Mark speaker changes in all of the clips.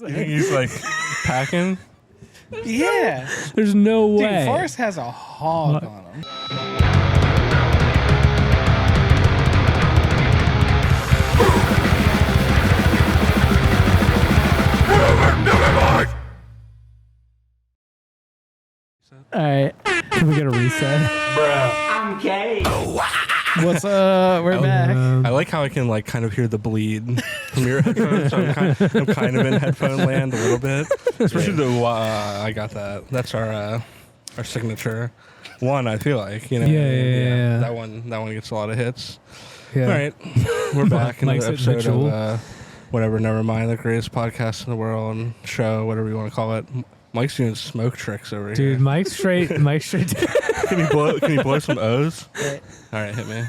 Speaker 1: You think he's like packing?
Speaker 2: Yeah.
Speaker 3: There's no way.
Speaker 2: Dude, Forrest has a hog on him.
Speaker 3: All right. Can we get a reset?
Speaker 4: I'm gay.
Speaker 2: What's up? We're back.
Speaker 1: I like how I can like kind of hear the bleed from your headphones. So I'm kind of in headphone land a little bit. Especially the I got that. That's our signature one. I feel like
Speaker 3: Yeah.
Speaker 1: That one gets a lot of hits.
Speaker 3: Yeah.
Speaker 1: All right, we're back in
Speaker 3: Mike's
Speaker 1: another
Speaker 3: hitting
Speaker 1: episode
Speaker 3: Ritual.
Speaker 1: of whatever. Nevermind, the greatest podcast in the world, and show, whatever you want to call it. Mike's doing smoke tricks over
Speaker 3: Dude,
Speaker 1: here.
Speaker 3: Mike's straight.
Speaker 1: Can you blow some O's? All right, hit me.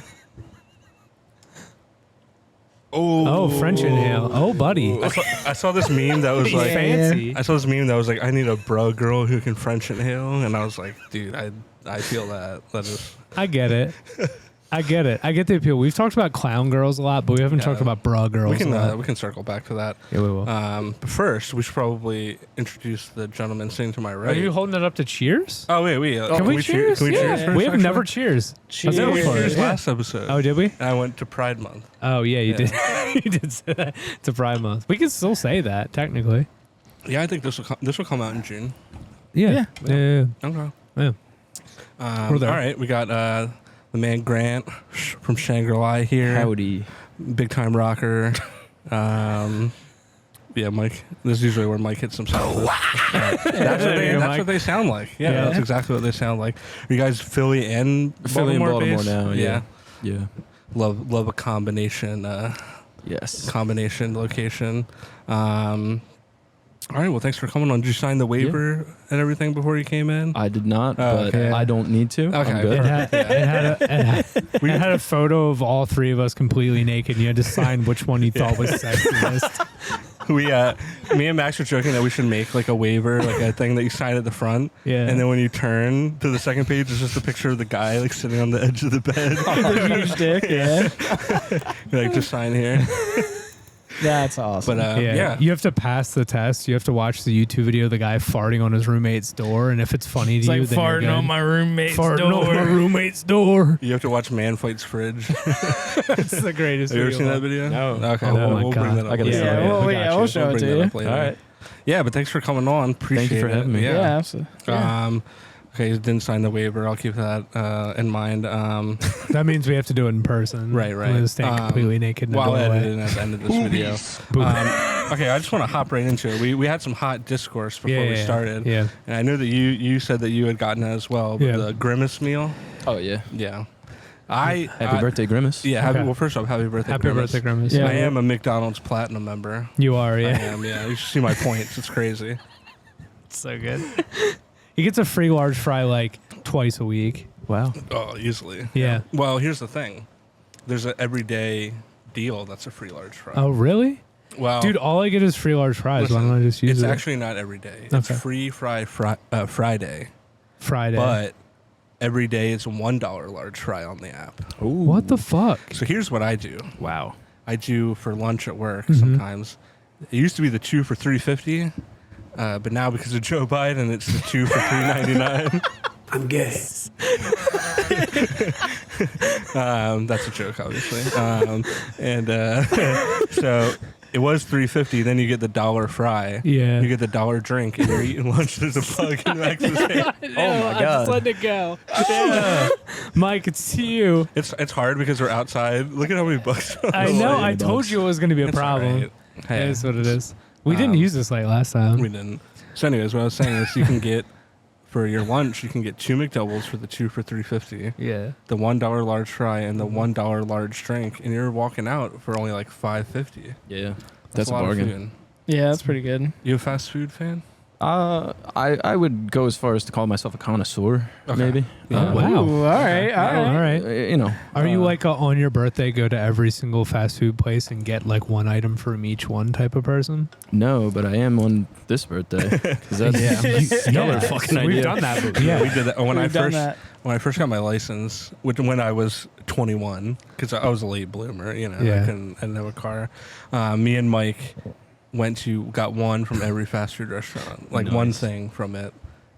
Speaker 3: Oh, French inhale. Oh, buddy.
Speaker 1: I saw this meme that was like
Speaker 3: Fancy.
Speaker 1: I saw this meme that was like, I need a bro girl who can French inhale, and I was like, dude, I feel that. That is.
Speaker 3: I get it. I get the appeal. We've talked about clown girls a lot, but we haven't talked about bra girls.
Speaker 1: We can circle back to that.
Speaker 3: Yeah, we will.
Speaker 1: But first, we should probably introduce the gentleman sitting to my
Speaker 3: Are
Speaker 1: right.
Speaker 3: you holding it up to cheers?
Speaker 1: Oh wait.
Speaker 3: Can we cheers?
Speaker 1: Can we cheers first?
Speaker 3: We have
Speaker 1: actually?
Speaker 3: never cheers.
Speaker 2: Cheers.
Speaker 1: No, we
Speaker 3: Let's go for it.
Speaker 1: cheers
Speaker 3: Yeah.
Speaker 1: last episode.
Speaker 3: Oh, did we?
Speaker 1: And I went to Pride Month.
Speaker 3: Oh, yeah, you did. You did say that. It's a Pride Month. We can still say that, technically.
Speaker 1: Yeah, I think this will come out in June.
Speaker 3: Yeah.
Speaker 1: Okay.
Speaker 3: Yeah. We're there.
Speaker 1: All right, we got the man Grant from Shangri-La here.
Speaker 4: Howdy.
Speaker 1: Big time rocker. Yeah, Mike. This is usually where Mike hits himself. That's what they sound like. Yeah, that's exactly what they sound like. Are you guys Philly and Baltimore based?
Speaker 4: now. Yeah.
Speaker 1: Love a combination.
Speaker 4: Yes.
Speaker 1: Combination location. All right. Well, thanks for coming on. Did you sign the waiver and everything before you came in?
Speaker 4: I did not, but
Speaker 1: okay.
Speaker 4: I don't need to.
Speaker 1: Okay.
Speaker 4: I'm good.
Speaker 3: We had a photo of all three of us completely naked. You had to sign which one you thought was sexiest.
Speaker 1: Me and Max were joking that we should make like a waiver, like a thing that you sign at the front.
Speaker 3: Yeah.
Speaker 1: And then when you turn to the second page, it's just a picture of the guy like sitting on the edge of the bed.
Speaker 2: The huge dick. Yeah.
Speaker 1: You're like, just sign here.
Speaker 2: That's awesome.
Speaker 1: But yeah.
Speaker 3: You have to pass the test. You have to watch the YouTube video of the guy farting on his roommate's door. And if it's funny to you, then you're good.
Speaker 2: on my roommate's
Speaker 3: Farting on my roommate's door.
Speaker 1: You have to watch Man Fights Fridge.
Speaker 3: It's the greatest
Speaker 1: Have you ever
Speaker 3: video.
Speaker 1: seen that video?
Speaker 4: No.
Speaker 1: Okay,
Speaker 3: Oh my
Speaker 1: we'll
Speaker 3: God.
Speaker 1: bring that up.
Speaker 4: I gotta
Speaker 1: later.
Speaker 4: see it.
Speaker 2: We'll show it
Speaker 1: bring
Speaker 2: to
Speaker 1: that
Speaker 2: you.
Speaker 1: up later.
Speaker 4: All right.
Speaker 1: Yeah, but thanks for coming on. Appreciate
Speaker 4: Thank you for
Speaker 1: it.
Speaker 4: having me.
Speaker 2: Yeah, absolutely.
Speaker 1: Okay, you didn't sign the waiver. I'll keep that in mind.
Speaker 3: That means we have to do it in person.
Speaker 1: Right.
Speaker 3: I'm going to stand completely naked in the
Speaker 1: While
Speaker 3: doorway.
Speaker 1: editing at the end of this video. Okay, I just want to hop right into it. We had some hot discourse before we started.
Speaker 3: Yeah.
Speaker 1: And I know that you said that you had gotten it as well. But the Grimace meal.
Speaker 4: Oh, yeah.
Speaker 1: Yeah.
Speaker 4: Happy birthday, Grimace.
Speaker 1: Yeah.
Speaker 3: Okay.
Speaker 1: Well, first off, happy birthday,
Speaker 3: Happy
Speaker 1: Grimace.
Speaker 3: birthday, Grimace.
Speaker 2: Yeah.
Speaker 1: I am a McDonald's Platinum member.
Speaker 3: You are,
Speaker 1: I
Speaker 3: yeah.
Speaker 1: am, yeah. You should see my points. It's crazy.
Speaker 3: It's so good. He gets a free large fry like twice a week.
Speaker 4: Wow.
Speaker 1: Oh, easily.
Speaker 3: Yeah.
Speaker 1: Well, here's the thing. There's an everyday deal that's a free large fry.
Speaker 3: Oh, really?
Speaker 1: Well,
Speaker 3: Dude, all I get is free large fries.
Speaker 1: listen,
Speaker 3: Why don't I just use
Speaker 1: it's
Speaker 3: it?
Speaker 1: actually not every day. It's
Speaker 3: Okay.
Speaker 1: free Friday.
Speaker 3: Friday.
Speaker 1: But every day it's $1 large fry on the app.
Speaker 4: Ooh.
Speaker 3: What the fuck?
Speaker 1: So here's what I do.
Speaker 4: Wow.
Speaker 1: I do for lunch at work
Speaker 3: Mm-hmm.
Speaker 1: sometimes. It used to be the 2 for $3.50, but now because of Joe Biden, it's the 2 for $3.99.
Speaker 4: I'm gay.
Speaker 1: That's a joke, obviously. So it was $3.50. Then you get the $1 fry.
Speaker 3: Yeah.
Speaker 1: You get the $1 drink, and you're eating lunch. There's a bug in Max's hand.
Speaker 4: Oh, my
Speaker 3: I just
Speaker 4: God.
Speaker 3: let it go. Yeah. Mike, it's you.
Speaker 1: It's hard because we're outside. Look at how many bugs.
Speaker 3: I know. I
Speaker 4: bugs.
Speaker 3: told you it was going to be a
Speaker 1: It's all
Speaker 3: problem.
Speaker 1: right. Hey,
Speaker 3: It is what it is. We didn't use this like last time.
Speaker 1: We didn't. So, anyways, what I was saying is, you can get for your lunch, you can get 2 McDoubles for the 2 for $3.50.
Speaker 3: Yeah.
Speaker 1: The $1 large fry and the $1 large drink, and you're walking out for only like $5.50.
Speaker 4: Yeah. That's a
Speaker 1: lot of
Speaker 4: bargain.
Speaker 1: food.
Speaker 2: Yeah, that's pretty good.
Speaker 1: You a fast food fan?
Speaker 4: I would go as far as to call myself a connoisseur,
Speaker 1: Okay.
Speaker 4: maybe.
Speaker 3: Oh, wow.
Speaker 2: Ooh, all right.
Speaker 3: All right.
Speaker 4: You know.
Speaker 3: Are you like on your birthday go to every single fast food place and get like one item from each one type of person?
Speaker 4: No, but I am on this birthday. 'Cause that's another fucking idea.
Speaker 3: We've done that. But
Speaker 1: Yeah, we did that when
Speaker 2: We've done that.
Speaker 1: I first got my license, when I was 21, because I was a late bloomer. You know,
Speaker 3: Yeah.
Speaker 1: I didn't have a car. Me and Mike got one from every fast food restaurant, like one
Speaker 4: Nice.
Speaker 1: thing from it.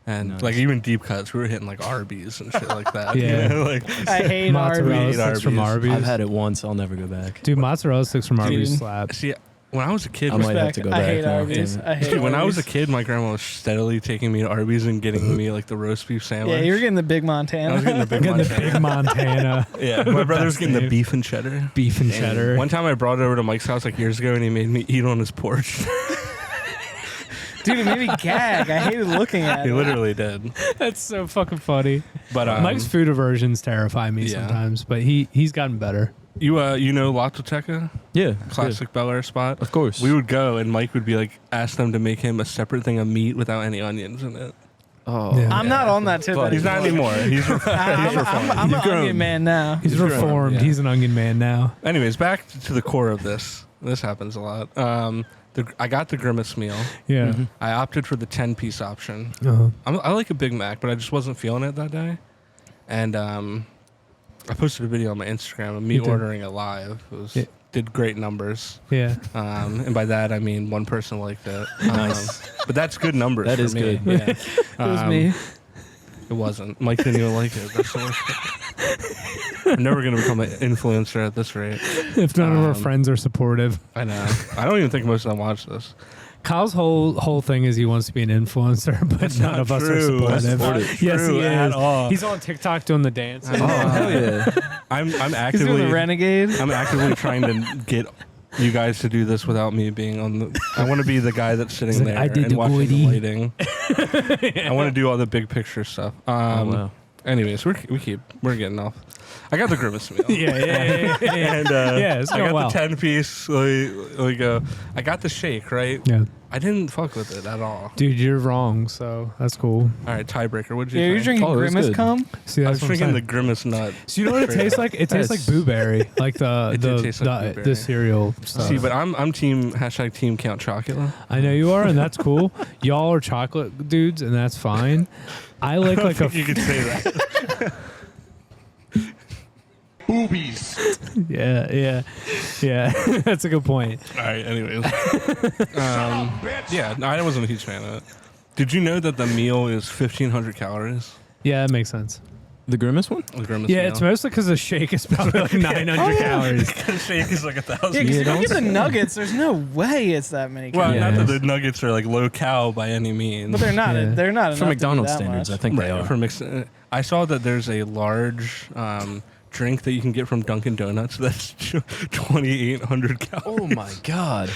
Speaker 1: And
Speaker 4: Nice.
Speaker 1: like even deep cuts, we were hitting like Arby's and shit like that.
Speaker 3: Yeah.
Speaker 1: You know? Like
Speaker 2: I hate
Speaker 3: Mozzarella
Speaker 2: Arby's.
Speaker 3: sticks from
Speaker 1: Arby's.
Speaker 3: Arby's.
Speaker 4: I've had it once. I'll never go back.
Speaker 3: Dude, mozzarella sticks from Arby's
Speaker 2: Dude.
Speaker 3: slap.
Speaker 1: see, when I was a kid,
Speaker 4: I might have to go
Speaker 2: I
Speaker 4: back
Speaker 2: hate
Speaker 4: now.
Speaker 2: Arby's. I hate
Speaker 1: dude, when I was a
Speaker 2: Arby's.
Speaker 1: kid, my grandma was steadily taking me to Arby's and getting me like the roast beef sandwich.
Speaker 2: Yeah, you were getting the big
Speaker 1: I was
Speaker 2: Montana.
Speaker 1: getting the big
Speaker 3: Getting the
Speaker 1: Montana.
Speaker 3: big Montana
Speaker 1: Yeah, my brother was
Speaker 3: Best
Speaker 1: getting the
Speaker 3: name.
Speaker 1: beef and cheddar.
Speaker 3: beef and cheddar.
Speaker 1: One time I brought it over to Mike's house like years ago, and he made me eat on his porch.
Speaker 2: Dude, it made me gag. I hated looking at
Speaker 1: He
Speaker 2: it.
Speaker 1: literally did.
Speaker 3: That's so fucking funny.
Speaker 1: But
Speaker 3: Mike's food aversions terrify me
Speaker 1: yeah.
Speaker 3: sometimes, but he's gotten better.
Speaker 1: you know Latoteca,
Speaker 4: Yeah,
Speaker 1: classic Bel Air spot.
Speaker 4: Of course.
Speaker 1: We would go, and Mike would be like, ask them to make him a separate thing of meat without any onions in it.
Speaker 4: Oh,
Speaker 3: Yeah.
Speaker 2: I'm not on that tip
Speaker 4: But
Speaker 1: He's not
Speaker 2: anymore.
Speaker 1: anymore.
Speaker 2: I'm an onion man now.
Speaker 3: He's
Speaker 1: grown,
Speaker 3: reformed.
Speaker 1: yeah.
Speaker 3: He's an onion man now.
Speaker 1: Anyways, back to the core of this. This happens a lot. I got the Grimace meal.
Speaker 3: Yeah.
Speaker 4: Mhm.
Speaker 1: I opted for the 10-piece option.
Speaker 3: Uh-huh.
Speaker 1: I like a Big Mac, but I just wasn't feeling it that day. And I posted a video on my Instagram of me
Speaker 3: You did.
Speaker 1: ordering it live. It was,
Speaker 3: Yeah.
Speaker 1: did great numbers.
Speaker 3: Yeah.
Speaker 1: And by that, I mean one person liked it.
Speaker 4: Nice.
Speaker 1: But that's good numbers
Speaker 4: That
Speaker 1: for
Speaker 4: is
Speaker 1: me.
Speaker 4: good.
Speaker 1: Yeah.
Speaker 2: It was me.
Speaker 1: It wasn't. Mike didn't even like it. That's the worst. I'm never going to become an influencer at this rate.
Speaker 3: If none of our
Speaker 1: Um,
Speaker 3: friends are supportive.
Speaker 1: I know. I don't even think most of them watch this.
Speaker 3: Kyle's whole thing is he wants to be an influencer, but
Speaker 1: That's
Speaker 3: none
Speaker 1: not
Speaker 3: of us are
Speaker 1: true.
Speaker 3: supportive.
Speaker 1: That's not
Speaker 3: Yes, he
Speaker 1: true at
Speaker 3: is.
Speaker 1: all.
Speaker 3: He's on TikTok doing the dance.
Speaker 1: I
Speaker 4: Oh,
Speaker 1: know.
Speaker 4: hell yeah.
Speaker 1: I'm
Speaker 2: He's doing
Speaker 1: actively
Speaker 2: the renegade.
Speaker 1: I'm actively trying to get you guys to do this without me being on the. I want to be the guy that's sitting
Speaker 3: He's like,
Speaker 1: there
Speaker 3: "I did
Speaker 1: and
Speaker 3: the
Speaker 1: watching
Speaker 3: goodie."
Speaker 1: the lighting. I want to do all the big picture stuff.
Speaker 4: Oh, wow.
Speaker 1: Anyways, we're getting off. I got the Grimace meal.
Speaker 3: yeah.
Speaker 1: And
Speaker 3: Yeah, it's
Speaker 1: I
Speaker 3: going
Speaker 1: got
Speaker 3: well.
Speaker 1: the 10-piece. I got the shake, right?
Speaker 3: Yeah.
Speaker 1: I didn't fuck with it at all.
Speaker 3: Dude, you're wrong, so that's cool.
Speaker 1: All right, tiebreaker. What'd you
Speaker 2: Yeah, you're
Speaker 1: think?
Speaker 2: drinking
Speaker 4: Oh, it was
Speaker 2: Grimace
Speaker 4: good.
Speaker 2: cum?
Speaker 3: See,
Speaker 1: I
Speaker 3: that's
Speaker 1: was
Speaker 3: what I'm
Speaker 1: drinking the
Speaker 3: saying.
Speaker 1: Grimace nut.
Speaker 3: So you know what it
Speaker 1: Straight
Speaker 3: tastes
Speaker 1: up.
Speaker 3: like? It tastes like
Speaker 4: That's-
Speaker 3: blueberry, like
Speaker 1: It did taste like
Speaker 3: the
Speaker 1: blueberry.
Speaker 3: cereal stuff.
Speaker 1: See, but I'm team Count Chocula.
Speaker 3: I know you are, and that's cool. Y'all are chocolate dudes, and that's fine. I like
Speaker 1: I
Speaker 3: like a
Speaker 1: think you could say that.
Speaker 3: yeah. That's a good point.
Speaker 1: All right. Anyways, yeah, no, I wasn't a huge fan of it. Did you know that the meal is 1,500 calories?
Speaker 3: Yeah, that makes sense.
Speaker 4: The Grimace one?
Speaker 1: The Grimace
Speaker 3: Yeah,
Speaker 1: meal.
Speaker 3: it's mostly because the shake is probably like 900 calories.
Speaker 1: The shake is like 1,000.
Speaker 2: Yeah, because
Speaker 4: Yeah,
Speaker 2: if you
Speaker 4: don't
Speaker 2: get the nuggets, there's no way it's that many
Speaker 1: Well,
Speaker 2: calories.
Speaker 1: not
Speaker 3: Yeah.
Speaker 1: that the nuggets are like low cal by any means.
Speaker 2: But they're not.
Speaker 3: Yeah.
Speaker 2: They're not
Speaker 4: For
Speaker 2: enough
Speaker 4: McDonald's
Speaker 2: to be that
Speaker 4: standards, I
Speaker 2: much.
Speaker 4: think they
Speaker 1: Right,
Speaker 4: are.
Speaker 1: for mixed. I saw that there's a large drink that you can get from Dunkin' Donuts that's 2,800 calories.
Speaker 4: Oh my god.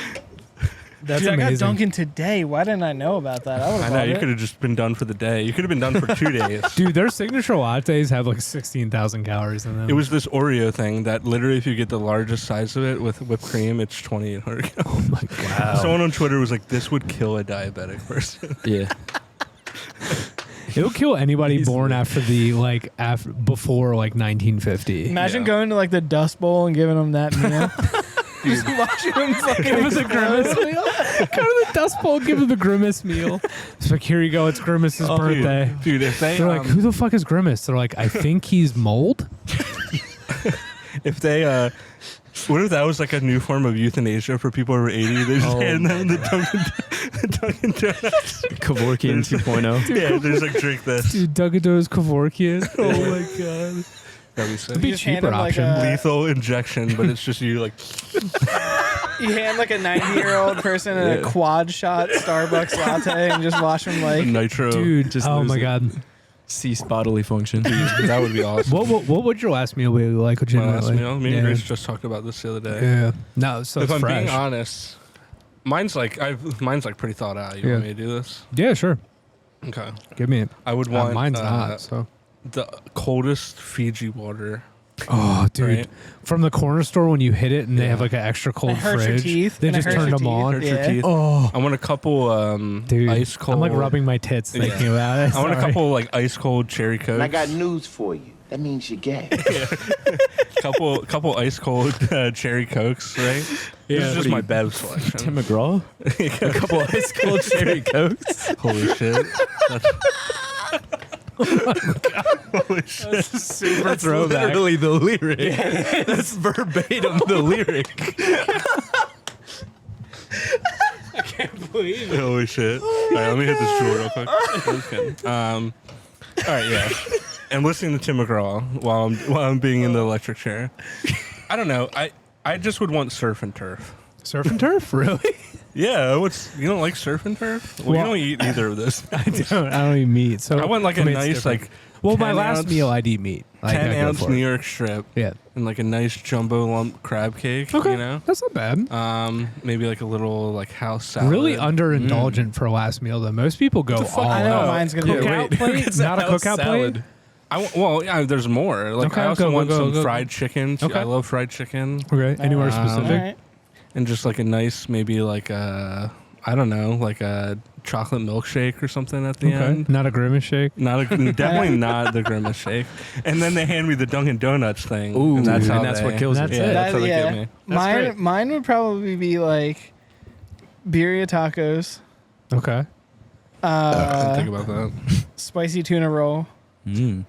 Speaker 3: That's
Speaker 2: Dude, I got
Speaker 3: amazing.
Speaker 2: Dunkin' today. Why didn't I know about that? I would
Speaker 1: I
Speaker 2: have
Speaker 1: know,
Speaker 2: bought
Speaker 1: you
Speaker 2: it.
Speaker 1: could have just been done for the day. You could have been done for 2 days.
Speaker 3: Dude, their signature lattes have like 16,000 calories in them.
Speaker 1: It was this Oreo thing that literally, if you get the largest size of it with whipped cream, it's 2,800 calories.
Speaker 3: Oh my god.
Speaker 4: Wow.
Speaker 1: Someone on Twitter was like, "This would kill a diabetic person."
Speaker 4: Yeah.
Speaker 3: It'll kill anybody
Speaker 4: Easily.
Speaker 3: born after before like 1950.
Speaker 2: Imagine
Speaker 1: Yeah.
Speaker 2: going to like the Dust Bowl and giving them that meal. Just watching them fucking
Speaker 3: Give us a
Speaker 2: explode.
Speaker 3: Grimace meal. Go to the Dust Bowl, give him the Grimace meal. It's like, here you go, it's Grimace's birthday.
Speaker 1: Dude, if they
Speaker 3: They're like, who the fuck is Grimace? They're like, I think he's mold.
Speaker 1: if they what if that was like a new form of euthanasia for people over 80? They just
Speaker 4: Oh
Speaker 1: hand them the Dunkin' Donuts.
Speaker 4: Kevorkian 2.0.
Speaker 1: Yeah, they just like drink this.
Speaker 3: Dude, Dunkin' Donuts Kevorkian.
Speaker 1: Oh my god, that'd be sick.
Speaker 3: It'd be
Speaker 2: You just hand
Speaker 3: cheaper
Speaker 2: them like
Speaker 3: option.
Speaker 1: Lethal injection, but it's just you like.
Speaker 2: You hand like a 90-year-old person a quad shot Starbucks latte and just watch them like.
Speaker 1: Nitro.
Speaker 3: Dude,
Speaker 4: Just
Speaker 3: oh
Speaker 4: lose
Speaker 3: my
Speaker 4: it.
Speaker 3: god.
Speaker 4: Cease bodily function.
Speaker 1: That would be awesome.
Speaker 3: What would your last meal be like?
Speaker 1: My
Speaker 3: Legitimately?
Speaker 1: last meal. Me and
Speaker 3: yeah.
Speaker 1: Grace just talked about this the other day.
Speaker 3: Yeah. No, so
Speaker 1: If
Speaker 3: it's
Speaker 1: I'm
Speaker 3: fresh.
Speaker 1: being honest, mine's like pretty thought out. You
Speaker 3: Yeah.
Speaker 1: want me to do this?
Speaker 3: Yeah, sure.
Speaker 1: Okay.
Speaker 3: Give me it.
Speaker 1: I would want
Speaker 3: Mine's not. So.
Speaker 1: the coldest Fiji water.
Speaker 3: Oh, dude.
Speaker 1: Right?
Speaker 3: From the corner store when you hit it and they
Speaker 1: Yeah.
Speaker 3: have like an extra cold
Speaker 2: It hurts your
Speaker 3: fridge.
Speaker 2: teeth,
Speaker 3: They
Speaker 2: and it
Speaker 3: just
Speaker 2: hurts
Speaker 3: turned
Speaker 2: your
Speaker 3: them
Speaker 2: teeth.
Speaker 3: on.
Speaker 1: Hurts your
Speaker 2: Yeah.
Speaker 1: teeth.
Speaker 3: Oh,
Speaker 1: I want a couple
Speaker 3: dude.
Speaker 1: ice cold.
Speaker 3: I'm like rubbing my tits thinking
Speaker 1: Yeah.
Speaker 3: about it.
Speaker 1: I want a
Speaker 3: Sorry.
Speaker 1: couple like ice cold cherry cokes.
Speaker 5: And I got news for you. That means you're gay.
Speaker 1: couple ice cold cherry cokes, right?
Speaker 3: Yeah.
Speaker 1: This is just
Speaker 4: What
Speaker 1: my
Speaker 4: are
Speaker 1: Bev
Speaker 4: Tim
Speaker 1: selection.
Speaker 4: McGraw? A couple ice cold cherry cokes.
Speaker 1: Holy shit. Holy shit.
Speaker 3: Super
Speaker 4: That's
Speaker 3: throwback.
Speaker 4: literally the lyric. That's verbatim the lyric.
Speaker 3: believe it.
Speaker 1: Holy shit! All right, let me hit this jewel real quick. I'm just kidding. All right, yeah. And listening to Tim McGraw while I'm being in the electric chair. I don't know. I just would want surf and turf.
Speaker 3: Surf and turf, really?
Speaker 1: Yeah. You don't like surf and turf? Well, you don't eat either of those.
Speaker 3: I don't eat meat. So
Speaker 1: I want like a nice like.
Speaker 3: Well, my
Speaker 1: 10
Speaker 3: last
Speaker 1: ounce-
Speaker 3: meal I'd eat meat. Like,
Speaker 1: 10
Speaker 3: I'd go
Speaker 1: ounce
Speaker 3: for
Speaker 1: New
Speaker 3: it.
Speaker 1: York strip.
Speaker 3: Yeah.
Speaker 1: And like a nice jumbo lump crab cake.
Speaker 3: Okay.
Speaker 1: You know.
Speaker 3: That's not bad.
Speaker 1: Maybe like a little like house salad.
Speaker 3: Really underindulgent for a last meal though. Most people go all
Speaker 2: I know
Speaker 3: out.
Speaker 2: what mine's gonna be.
Speaker 3: Cookout plate, not a cookout plate.
Speaker 1: Well, yeah, there's more. Like
Speaker 3: Okay,
Speaker 1: I also want some
Speaker 3: go.
Speaker 1: fried chicken.
Speaker 3: Okay.
Speaker 1: I love fried chicken.
Speaker 3: Okay. Anywhere
Speaker 1: Um,
Speaker 3: specific?
Speaker 2: All right.
Speaker 1: And just like a nice, maybe like a, I don't know, like a chocolate milkshake or something at the
Speaker 3: Okay.
Speaker 1: end.
Speaker 3: Not a Grimace shake.
Speaker 1: Definitely not the Grimace shake. And then they hand me the Dunkin' Donuts thing.
Speaker 4: Ooh,
Speaker 1: and that's
Speaker 4: what kills
Speaker 3: That's
Speaker 4: it.
Speaker 1: Yeah,
Speaker 3: it.
Speaker 1: that's how they
Speaker 2: yeah.
Speaker 1: get me.
Speaker 3: great.
Speaker 2: Mine would probably be like birria tacos,
Speaker 3: Okay.
Speaker 1: I didn't think about that.
Speaker 2: spicy tuna roll,
Speaker 4: Mm.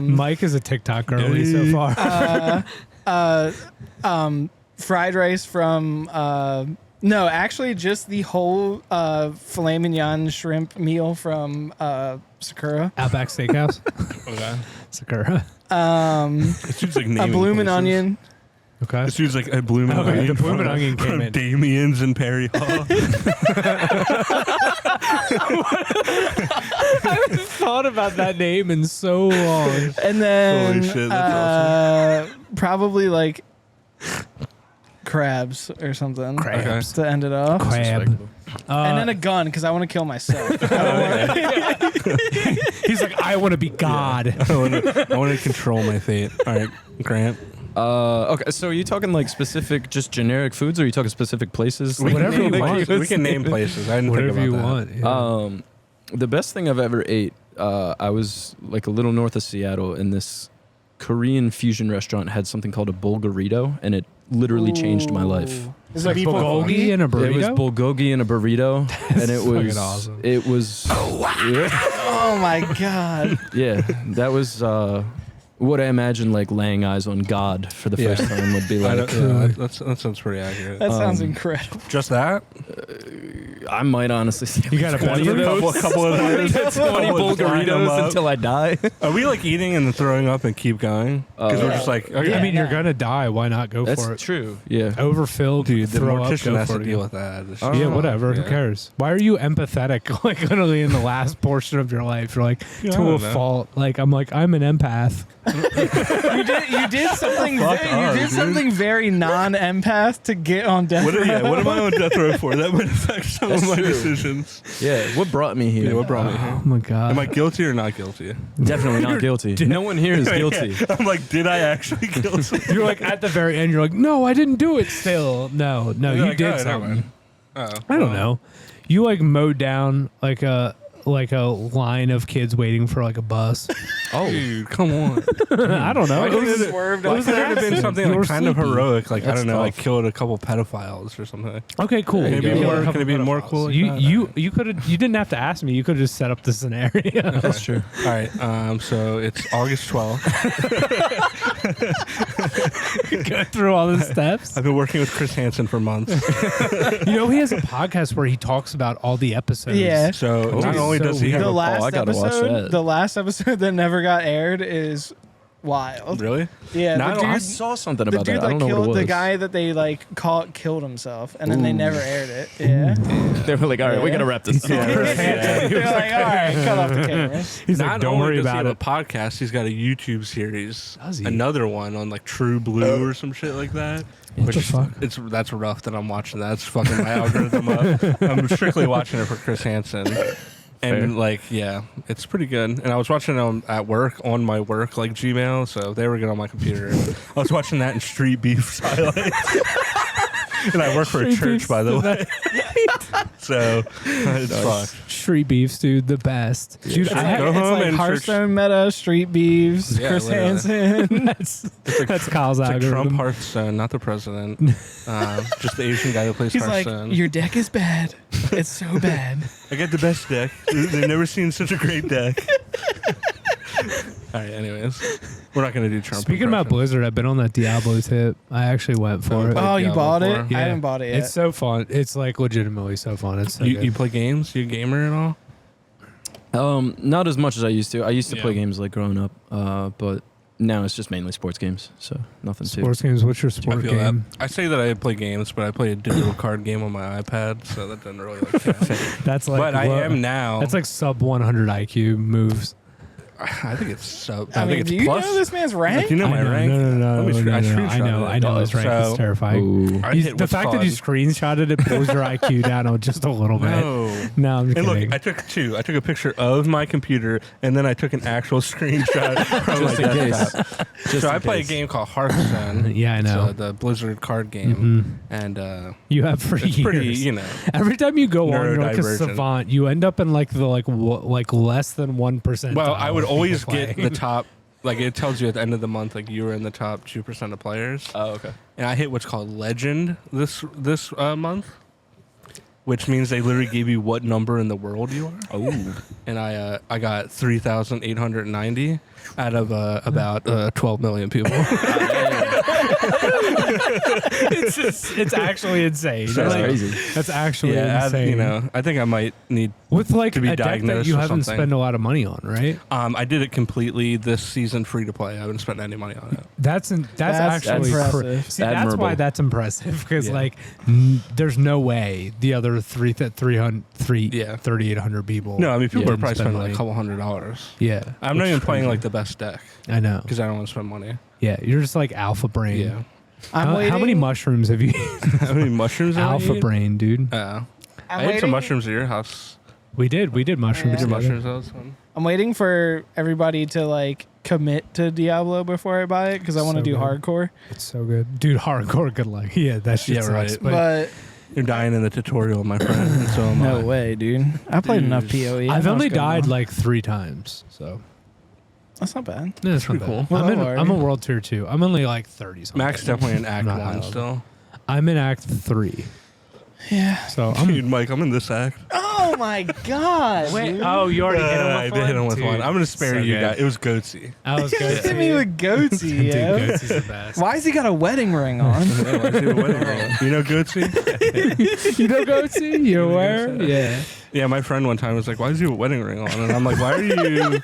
Speaker 3: Mike is a TikTok girly so far.
Speaker 2: fried rice from no, actually just the whole filet mignon shrimp meal from Sakura.
Speaker 3: Outback Steakhouse.
Speaker 1: Okay.
Speaker 3: Sakura.
Speaker 1: This dude's like
Speaker 2: A
Speaker 1: naming
Speaker 2: bloomin'
Speaker 1: places.
Speaker 2: onion.
Speaker 3: Okay.
Speaker 1: This dude's like a bloomin'
Speaker 3: Okay,
Speaker 1: onion.
Speaker 3: the bloomin'
Speaker 1: from-
Speaker 3: onion came
Speaker 1: from
Speaker 3: in.
Speaker 1: Damien's in Perry Hall.
Speaker 3: Thought about that name in so long.
Speaker 2: And then
Speaker 1: Holy shit, that's
Speaker 2: probably like crabs or something.
Speaker 3: Crabs.
Speaker 2: To end it off.
Speaker 3: Crab.
Speaker 2: And then a gun because I want to kill myself.
Speaker 3: He's like, I want to be God.
Speaker 1: I want to control my fate. All right, Grant.
Speaker 4: Okay, so are you talking like specific, just generic foods, or are you talking specific places?
Speaker 1: We
Speaker 3: Whatever
Speaker 1: can
Speaker 3: you
Speaker 1: name
Speaker 3: want.
Speaker 1: places. We can name places. I didn't
Speaker 3: Whatever
Speaker 1: think
Speaker 3: you
Speaker 1: about that.
Speaker 3: want. Yeah.
Speaker 4: The best thing I've ever ate, I was like a little north of Seattle, and this Korean fusion restaurant had something called a bulgarito, and it literally changed my life.
Speaker 2: Is
Speaker 3: Like
Speaker 2: it beef
Speaker 3: bulgogi and a burrito.
Speaker 4: It was bulgogi and a burrito, and it was
Speaker 3: fucking awesome.
Speaker 4: It was
Speaker 2: Oh my god.
Speaker 4: yeah, that was what I imagine like laying eyes on God for the
Speaker 1: Yeah.
Speaker 4: first time would be
Speaker 1: I
Speaker 4: like.
Speaker 1: don't- that sounds pretty accurate.
Speaker 2: That sounds incredible.
Speaker 1: Just that?
Speaker 4: I might honestly say
Speaker 3: You got a
Speaker 4: 20 of
Speaker 3: better-
Speaker 4: those.
Speaker 1: couple of those.
Speaker 4: 20
Speaker 1: Couple of line them
Speaker 4: bulgaritos
Speaker 1: up.
Speaker 4: until I die.
Speaker 1: Are we like eating and then throwing up and keep going? Because we're
Speaker 2: Yeah.
Speaker 1: just like, okay.
Speaker 3: I mean, you're
Speaker 2: Yeah.
Speaker 3: gonna die. Why not go
Speaker 4: That's
Speaker 3: for it?
Speaker 4: true. Yeah.
Speaker 3: Overfilled,
Speaker 1: dude, the
Speaker 3: throw up,
Speaker 1: mortician
Speaker 3: go
Speaker 1: has
Speaker 3: for
Speaker 1: to
Speaker 3: it.
Speaker 1: deal with that. It's
Speaker 4: Oh.
Speaker 1: just-
Speaker 3: Yeah, whatever. Who
Speaker 1: Yeah.
Speaker 3: cares? Why are you empathetic? Like literally in the last portion of your life, you're like
Speaker 1: Yeah, I
Speaker 3: to a
Speaker 1: don't know.
Speaker 3: fault. Like I'm I'm an empath.
Speaker 2: You did something.
Speaker 1: Fuck
Speaker 2: You
Speaker 1: us,
Speaker 2: did
Speaker 1: dude.
Speaker 2: something very non-empath to get on death row.
Speaker 1: What am I on death row for? That might affect some
Speaker 4: That's
Speaker 1: of my
Speaker 4: true.
Speaker 1: decisions.
Speaker 4: Yeah. What brought me here?
Speaker 1: Yeah, what brought me here?
Speaker 3: Oh my god.
Speaker 1: Am I guilty or not guilty?
Speaker 4: Definitely not guilty. No one here is guilty.
Speaker 1: Yeah. I'm like, did I actually kill someone?
Speaker 3: You're like at the very end. You're like, no, I didn't do it. Still, no,
Speaker 1: You're
Speaker 3: you
Speaker 1: like,
Speaker 3: did
Speaker 1: "Oh, never
Speaker 3: something.
Speaker 1: mind." Oh,
Speaker 3: I don't know. You like mowed down like a line of kids waiting for like a bus.
Speaker 1: Oh, dude, come on.
Speaker 3: I don't know.
Speaker 1: Why
Speaker 3: It
Speaker 1: couldn't
Speaker 3: was-
Speaker 1: it-
Speaker 2: Swerved
Speaker 1: why
Speaker 2: off
Speaker 1: couldn't it have been
Speaker 3: accident.
Speaker 1: something
Speaker 3: You
Speaker 1: like
Speaker 3: were
Speaker 1: kind of
Speaker 3: sleepy.
Speaker 1: heroic? Like, I
Speaker 4: That's
Speaker 1: don't know, like
Speaker 4: tough.
Speaker 1: killed a couple pedophiles or something.
Speaker 3: Okay, cool.
Speaker 4: There you
Speaker 1: Can it be
Speaker 4: go.
Speaker 1: more, can it be more cool? Like that?
Speaker 3: You could have. You didn't have to ask me. You could have just set up the scenario.
Speaker 4: That's true.
Speaker 1: All right. So it's August 12th.
Speaker 3: Go through all the steps.
Speaker 1: I've been working with Chris Hansen for months.
Speaker 3: You know, he has a podcast where he talks about all the episodes.
Speaker 2: Yeah.
Speaker 1: So
Speaker 4: Oh,
Speaker 1: not only
Speaker 3: so
Speaker 1: does he
Speaker 3: weird.
Speaker 1: have
Speaker 2: The
Speaker 1: a
Speaker 2: last
Speaker 4: I gotta watch
Speaker 2: episode,
Speaker 4: that.
Speaker 2: the last episode that never got aired is wild.
Speaker 1: really?
Speaker 2: Yeah,
Speaker 1: Not
Speaker 2: the
Speaker 1: all-
Speaker 4: I
Speaker 2: dude,
Speaker 4: saw something
Speaker 2: the
Speaker 4: about
Speaker 2: dude
Speaker 4: that. I
Speaker 2: like
Speaker 4: don't know what it
Speaker 2: killed
Speaker 4: was.
Speaker 2: the guy that they like killed himself, and then they never aired it. Yeah,
Speaker 4: They were like, all right, we
Speaker 2: Yeah.
Speaker 4: gotta wrap this up.
Speaker 2: they're like, all right, cut off the camera.
Speaker 3: He's
Speaker 1: Not
Speaker 3: like, don't
Speaker 1: only
Speaker 3: worry
Speaker 1: does he
Speaker 3: about
Speaker 1: have
Speaker 3: it.
Speaker 1: a podcast, he's got a YouTube series.
Speaker 3: Does he?
Speaker 1: Another one on like True Blue or some shit like that.
Speaker 3: What the fuck?
Speaker 1: That's rough that I'm watching that. It's fucking my algorithm up. I'm strictly watching it for Chris Hansen. And
Speaker 4: Fair.
Speaker 1: like, yeah, it's pretty good. And I was watching it at work on my work like Gmail, so they were good on my computer. I was watching that in Street Beef's highlights. And I work for a
Speaker 3: Street
Speaker 1: church,
Speaker 3: Beef's
Speaker 1: by the
Speaker 3: the
Speaker 1: way. So it's fucked.
Speaker 3: Street beefs, dude, the best. Dude, I
Speaker 1: Go
Speaker 2: It's
Speaker 1: home
Speaker 2: like
Speaker 1: and
Speaker 2: Hearthstone meta, Street Beefs,
Speaker 1: Yeah,
Speaker 2: Chris
Speaker 1: literally.
Speaker 2: Hansen.
Speaker 3: that's Kyle's
Speaker 1: It's like Trump
Speaker 3: algorithm.
Speaker 1: Hearthstone, not the president. Just the Asian guy who plays
Speaker 2: He's like,
Speaker 1: Hearthstone.
Speaker 2: your deck is bad. It's so bad.
Speaker 1: I got the best deck. They've never seen such a great deck. right. Anyways, we're not gonna do Trump.
Speaker 3: Speaking about
Speaker 1: impressions.
Speaker 3: Blizzard, I've been on that Diablo tip. I actually went for it.
Speaker 2: Oh, you
Speaker 1: Diablo
Speaker 2: bought
Speaker 1: 4.
Speaker 2: it?
Speaker 3: Yeah.
Speaker 2: I haven't bought it yet.
Speaker 3: It's so fun. It's like legitimately so fun. It's so
Speaker 1: You
Speaker 3: good.
Speaker 1: play games? You a gamer at all?
Speaker 4: Not as much as I used to. I used to
Speaker 1: Yeah.
Speaker 4: play games like growing up, but now it's just mainly sports games. So nothing too.
Speaker 3: Sports games. What's your
Speaker 1: I
Speaker 3: sport
Speaker 1: feel
Speaker 3: game?
Speaker 1: that. I say that I play games, but I play a digital card game on my iPad, so that doesn't really like count.
Speaker 3: That's like.
Speaker 1: But I
Speaker 3: low-
Speaker 1: am now.
Speaker 3: That's like sub 100 IQ moves.
Speaker 1: I think it's sub.
Speaker 2: I
Speaker 1: I
Speaker 2: mean,
Speaker 1: think
Speaker 2: do
Speaker 1: it's
Speaker 2: you
Speaker 1: plus.
Speaker 2: know this man's
Speaker 1: If
Speaker 2: rank?
Speaker 1: you know
Speaker 3: I
Speaker 1: my
Speaker 3: know,
Speaker 1: rank.
Speaker 3: No,
Speaker 1: Let me
Speaker 3: no,
Speaker 1: I
Speaker 3: no,
Speaker 1: screenshotted
Speaker 3: I know his rank is
Speaker 1: So,
Speaker 3: terrifying.
Speaker 4: Ooh.
Speaker 1: I
Speaker 3: He's-
Speaker 1: hit
Speaker 3: the
Speaker 1: what's
Speaker 3: fact that you
Speaker 1: called-
Speaker 3: screenshotted it pulls your IQ down just a little bit.
Speaker 1: No.
Speaker 3: No, I'm just
Speaker 1: And
Speaker 3: kidding.
Speaker 1: look, I took two. I took a picture of my computer, and then I took an actual screenshot from my
Speaker 4: Just in case.
Speaker 1: desktop.
Speaker 4: Just
Speaker 1: So
Speaker 4: in
Speaker 1: I play a
Speaker 4: case.
Speaker 1: game called Hearthstone.
Speaker 3: Yeah, I know.
Speaker 1: It's, the Blizzard card game,
Speaker 3: Mhm.
Speaker 1: and
Speaker 3: You have for
Speaker 1: it's
Speaker 3: years.
Speaker 1: pretty, you know.
Speaker 3: Every time you go on, you're like a
Speaker 1: Neurodivergent.
Speaker 3: savant. You end up in like the like less than 1%.
Speaker 1: Well, I would always get the top. Like it tells you at the end of the month, like you were in the top 2% of players.
Speaker 4: Oh, okay.
Speaker 1: And I hit what's called Legend this month, which means they literally gave you what number in the world you are.
Speaker 4: Oh.
Speaker 1: And I got 3,890 out of about 12 million people.
Speaker 3: it's actually insane.
Speaker 1: So-
Speaker 4: That's
Speaker 3: Like,
Speaker 4: crazy.
Speaker 3: That's actually
Speaker 1: yeah,
Speaker 3: insane.
Speaker 1: you know, I think I might need.
Speaker 3: with like
Speaker 1: to be
Speaker 3: a deck that
Speaker 1: diagnosed
Speaker 3: you
Speaker 1: or
Speaker 3: haven't
Speaker 1: something.
Speaker 3: spent a lot of money on, right?
Speaker 1: I did it completely this season, free to play. I haven't spent any money on it.
Speaker 3: That's actually
Speaker 2: impressive.
Speaker 3: See, that's
Speaker 4: Admirable.
Speaker 3: why that's impressive because
Speaker 1: Yeah.
Speaker 3: like there's no way the other 3,800 people.
Speaker 1: No, I mean people are
Speaker 3: didn't
Speaker 1: probably
Speaker 3: spend
Speaker 1: spending like
Speaker 3: money.
Speaker 1: a couple $100.
Speaker 3: Yeah,
Speaker 1: I'm not
Speaker 3: which
Speaker 1: even
Speaker 3: is
Speaker 1: playing
Speaker 3: crazy.
Speaker 1: like the best deck
Speaker 3: I know.
Speaker 1: because I don't want to spend money.
Speaker 3: Yeah, you're just like alpha brain.
Speaker 1: Yeah.
Speaker 2: I'm waiting.
Speaker 3: How many mushrooms have you?
Speaker 1: How many mushrooms? have I
Speaker 3: alpha
Speaker 1: eaten?
Speaker 3: brain, dude.
Speaker 2: I'm
Speaker 1: I ate
Speaker 2: waiting.
Speaker 1: some mushrooms at your house.
Speaker 3: We did mushrooms.
Speaker 2: Yeah.
Speaker 1: Did your
Speaker 3: together.
Speaker 1: mushrooms? That was fun.
Speaker 2: I'm waiting for everybody to like commit to Diablo before I buy it because I want to
Speaker 3: So
Speaker 2: do
Speaker 3: good.
Speaker 2: hardcore.
Speaker 3: It's so good, dude. Hardcore, good luck. Yeah, that shit
Speaker 1: Yeah,
Speaker 3: sucks.
Speaker 1: right.
Speaker 3: But
Speaker 2: But
Speaker 1: You're dying in the tutorial, my friend. And so am
Speaker 2: no
Speaker 1: I.
Speaker 2: way, dude. I played enough
Speaker 1: Dude.
Speaker 2: PoE. I
Speaker 3: I've
Speaker 2: know
Speaker 3: only
Speaker 2: it's good
Speaker 3: died
Speaker 2: enough.
Speaker 3: like 3 times, so
Speaker 2: That's not bad.
Speaker 3: no, that's
Speaker 1: pretty cool.
Speaker 2: What level are
Speaker 3: I'm a
Speaker 2: you?
Speaker 3: world tier 2. I'm only like 30 something.
Speaker 1: Max definitely in Act
Speaker 3: Not high
Speaker 1: 1
Speaker 3: level.
Speaker 1: still.
Speaker 3: I'm in Act 3,
Speaker 2: Yeah.
Speaker 3: so I'm.
Speaker 1: Dude, Mike, I'm in this act.
Speaker 2: Oh my god.
Speaker 3: Wait,
Speaker 2: dude.
Speaker 3: oh, you already hit him with
Speaker 1: I
Speaker 3: one?
Speaker 1: did hit him with
Speaker 3: Dude,
Speaker 1: one. I'm going to spare
Speaker 3: so
Speaker 1: you
Speaker 3: good.
Speaker 1: guys. It was Goatsy.
Speaker 3: I was
Speaker 2: You
Speaker 3: good.
Speaker 2: hit me with goatsy,
Speaker 3: Dude,
Speaker 2: yo.
Speaker 3: Goatsy's the best.
Speaker 2: Why has he got a wedding ring on?
Speaker 1: Yeah, why'd you do a wedding ring? You know Goatsy?
Speaker 3: You know Goatsy? You aware?
Speaker 1: Goatsy?
Speaker 3: Yeah.
Speaker 1: Yeah, my friend one time was like, why does he have a wedding ring on? And I'm like, why are you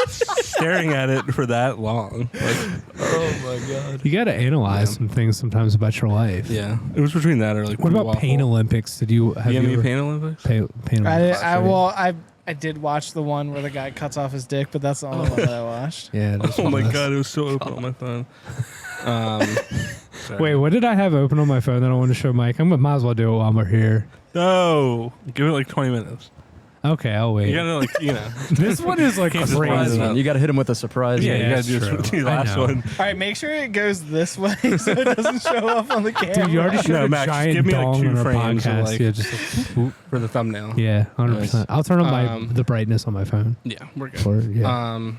Speaker 1: staring at it for that long? Like,
Speaker 4: Oh my god.
Speaker 3: You got to analyze
Speaker 1: Yeah.
Speaker 3: some things sometimes about your life.
Speaker 1: yeah. It was between that or like
Speaker 3: What about
Speaker 1: waffle.
Speaker 3: Pain Olympics? Did you have
Speaker 1: You
Speaker 3: you
Speaker 1: have any
Speaker 3: ever-
Speaker 1: Pain Olympics?
Speaker 3: Pain Olympics?
Speaker 2: I did watch the one where the guy cuts off his dick, but that's the only one that I watched.
Speaker 3: Yeah. that's
Speaker 1: Oh my
Speaker 3: fun.
Speaker 1: god, it was so open on my phone. Sorry.
Speaker 3: Wait, what did I have open on my phone that I want to show Mike? Might as well do it while we're here.
Speaker 1: No, give it like 20 minutes.
Speaker 3: Okay, I'll wait.
Speaker 1: You gotta like, you know.
Speaker 3: This one is like
Speaker 1: Can't just
Speaker 3: crazy.
Speaker 1: surprise
Speaker 4: You got to hit him with a surprise.
Speaker 1: Yeah,
Speaker 3: Yeah,
Speaker 1: you gotta
Speaker 3: that's
Speaker 1: do
Speaker 3: true.
Speaker 1: this the
Speaker 3: I
Speaker 1: last
Speaker 3: know.
Speaker 1: one.
Speaker 2: All right, make sure it goes this way so it doesn't show up on the camera.
Speaker 3: Dude, you already showed
Speaker 1: No,
Speaker 3: a
Speaker 1: Max,
Speaker 3: giant
Speaker 1: give me, like,
Speaker 3: dong
Speaker 1: 2
Speaker 3: on our
Speaker 1: frames of,
Speaker 3: podcast.
Speaker 1: like-
Speaker 3: Yeah, just like,
Speaker 1: For the thumbnail.
Speaker 3: yeah, 100%.
Speaker 4: Nice.
Speaker 3: I'll turn on
Speaker 1: Um,
Speaker 3: the brightness on my phone.
Speaker 1: Yeah, we're good.
Speaker 3: For, yeah.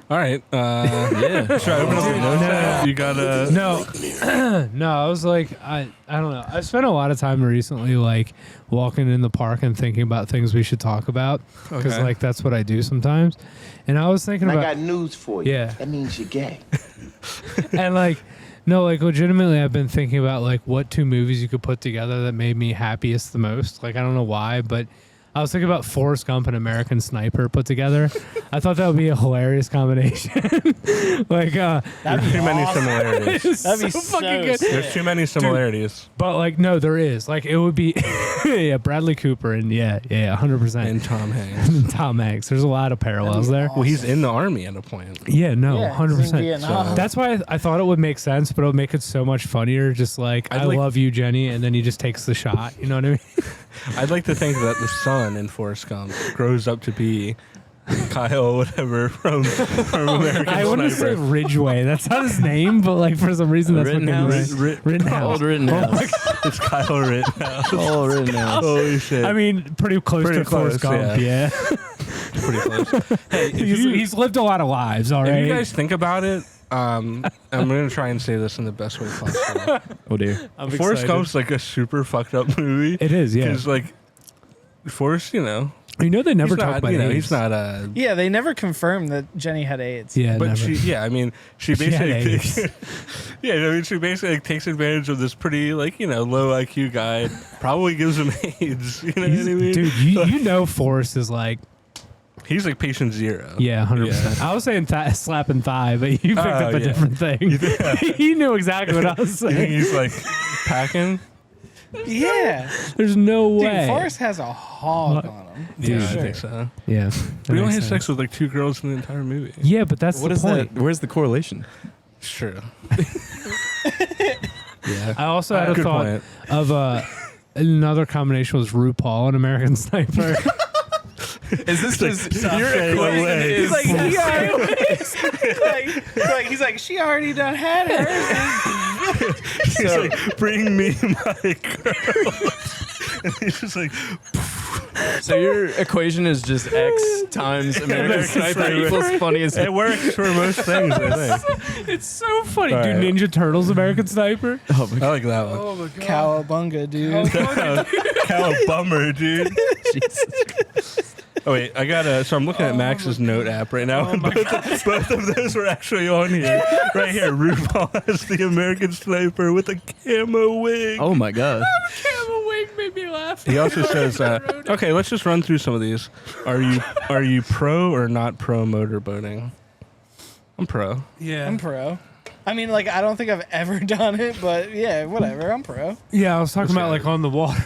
Speaker 1: All right.
Speaker 4: Yeah.
Speaker 1: Should I open up the notes?
Speaker 3: no.
Speaker 1: You got
Speaker 3: No, no. I was like, I don't know. I spent a lot of time recently, like walking in the park and thinking about things we should talk about, because
Speaker 1: Okay.
Speaker 3: like that's what I do sometimes. And I was thinking
Speaker 5: And I
Speaker 3: about,
Speaker 5: got news for you.
Speaker 3: Yeah.
Speaker 5: That means you're gay.
Speaker 3: and like, no, like legitimately, I've been thinking about like what 2 movies you could put together that made me happiest the most. Like I don't know why, but I was thinking about Forrest Gump and American Sniper put together. I thought that would be a hilarious combination. like,
Speaker 2: That'd be
Speaker 1: too many
Speaker 2: awesome.
Speaker 1: similarities.
Speaker 3: it's
Speaker 2: That'd be
Speaker 3: so
Speaker 2: so
Speaker 3: fucking good.
Speaker 2: sick.
Speaker 1: There's too many similarities.
Speaker 3: But like, no, there is. Like, it would be, yeah, Bradley Cooper and yeah, 100%.
Speaker 1: And Tom Hanks.
Speaker 3: Tom Hanks. There's a lot of parallels there.
Speaker 1: Well, he's in the army at a point.
Speaker 3: Yeah, no,
Speaker 2: Yeah, he's in
Speaker 3: 100%.
Speaker 2: Vietnam.
Speaker 3: That's why I thought it would make sense, but it would make it so much funnier. Just like,
Speaker 1: I'd
Speaker 3: I
Speaker 1: like-
Speaker 3: love you, Jenny, and then he just takes the shot. You know what I mean?
Speaker 1: I'd like to think that the son in Forrest Gump grows up to be Kyle, whatever, from American
Speaker 3: I want to say
Speaker 1: Sniper.
Speaker 3: Ridgeway. That's not his name, but like for some reason that's
Speaker 4: Rittenhouse?
Speaker 3: fucking Rittenhouse.
Speaker 4: Old Rittenhouse.
Speaker 1: It's Kyle Rittenhouse.
Speaker 4: Old Rittenhouse.
Speaker 1: Holy shit.
Speaker 3: I mean, pretty close
Speaker 1: Pretty
Speaker 3: to Forrest
Speaker 1: close,
Speaker 3: Gump. Yeah,
Speaker 1: pretty close. Hey, if
Speaker 3: he's lived a lot of lives. All
Speaker 1: if
Speaker 3: right.
Speaker 1: you guys think about it, I'm going to try and say this in the best way possible.
Speaker 4: Oh dear.
Speaker 3: I'm
Speaker 1: Forrest
Speaker 3: excited.
Speaker 1: Gump's like a super fucked up movie.
Speaker 3: It is, yeah.
Speaker 1: Because, like, Forrest, you know,
Speaker 3: You know they never
Speaker 1: he's
Speaker 3: talk
Speaker 1: not,
Speaker 3: about
Speaker 1: you know,
Speaker 3: AIDS.
Speaker 1: he's not
Speaker 2: Yeah, they never confirmed that Jenny had AIDS.
Speaker 3: Yeah,
Speaker 1: but
Speaker 3: never.
Speaker 1: I mean, she
Speaker 3: She had
Speaker 1: basically,
Speaker 3: AIDS.
Speaker 1: yeah, I mean, she basically takes advantage of this pretty, like, you know, low IQ guy. Probably gives him AIDS. You know what I mean?
Speaker 3: Dude, you know Forrest is like,
Speaker 1: He's like patient zero.
Speaker 3: yeah, 100%. I was saying slapping thigh, but you picked up a different thing. He knew exactly what I was
Speaker 1: You think
Speaker 3: saying.
Speaker 1: he's like packing?
Speaker 2: Yeah.
Speaker 3: There's no way.
Speaker 2: Dude, Forrest has a hog on him.
Speaker 1: Yeah,
Speaker 2: For sure.
Speaker 1: I think so.
Speaker 3: Yeah.
Speaker 1: But he only had sex with like 2 girls in the entire movie.
Speaker 3: Yeah, but that's
Speaker 4: What
Speaker 3: the
Speaker 4: is
Speaker 3: point.
Speaker 4: that? Where's the correlation?
Speaker 1: It's true. Yeah.
Speaker 3: I also had a
Speaker 1: Good
Speaker 3: thought
Speaker 1: point.
Speaker 3: of another combination was RuPaul and American Sniper.
Speaker 4: Is this just
Speaker 1: your equation
Speaker 2: He's like, he's like, she already done had hers.
Speaker 1: He's like, bring me my girl. And he's just like,
Speaker 4: so your equation is just X times American Sniper equals funniest.
Speaker 1: it works for most things, I think.
Speaker 3: It's so funny,
Speaker 1: All
Speaker 3: dude.
Speaker 1: right.
Speaker 3: Ninja Turtles, American Sniper.
Speaker 4: Oh my
Speaker 1: I like that one.
Speaker 3: Oh my god.
Speaker 2: Cowabunga, dude.
Speaker 1: Cowabummer, dude.
Speaker 4: Jesus.
Speaker 1: Oh wait, I got so I'm looking at Max's note app right now, and both of those were actually on here. Right here, RuPaul has the American Sniper with a camo wig.
Speaker 4: Oh my god.
Speaker 3: Camel wig made me laugh.
Speaker 1: He also says, okay, let's just run through some of these. Are you pro or not pro motorboating? I'm pro.
Speaker 3: Yeah.
Speaker 2: I'm pro. I mean, like, I don't think I've ever done it, but yeah, whatever. I'm pro.
Speaker 3: Yeah, I was talking about
Speaker 1: guy.
Speaker 3: like on the water.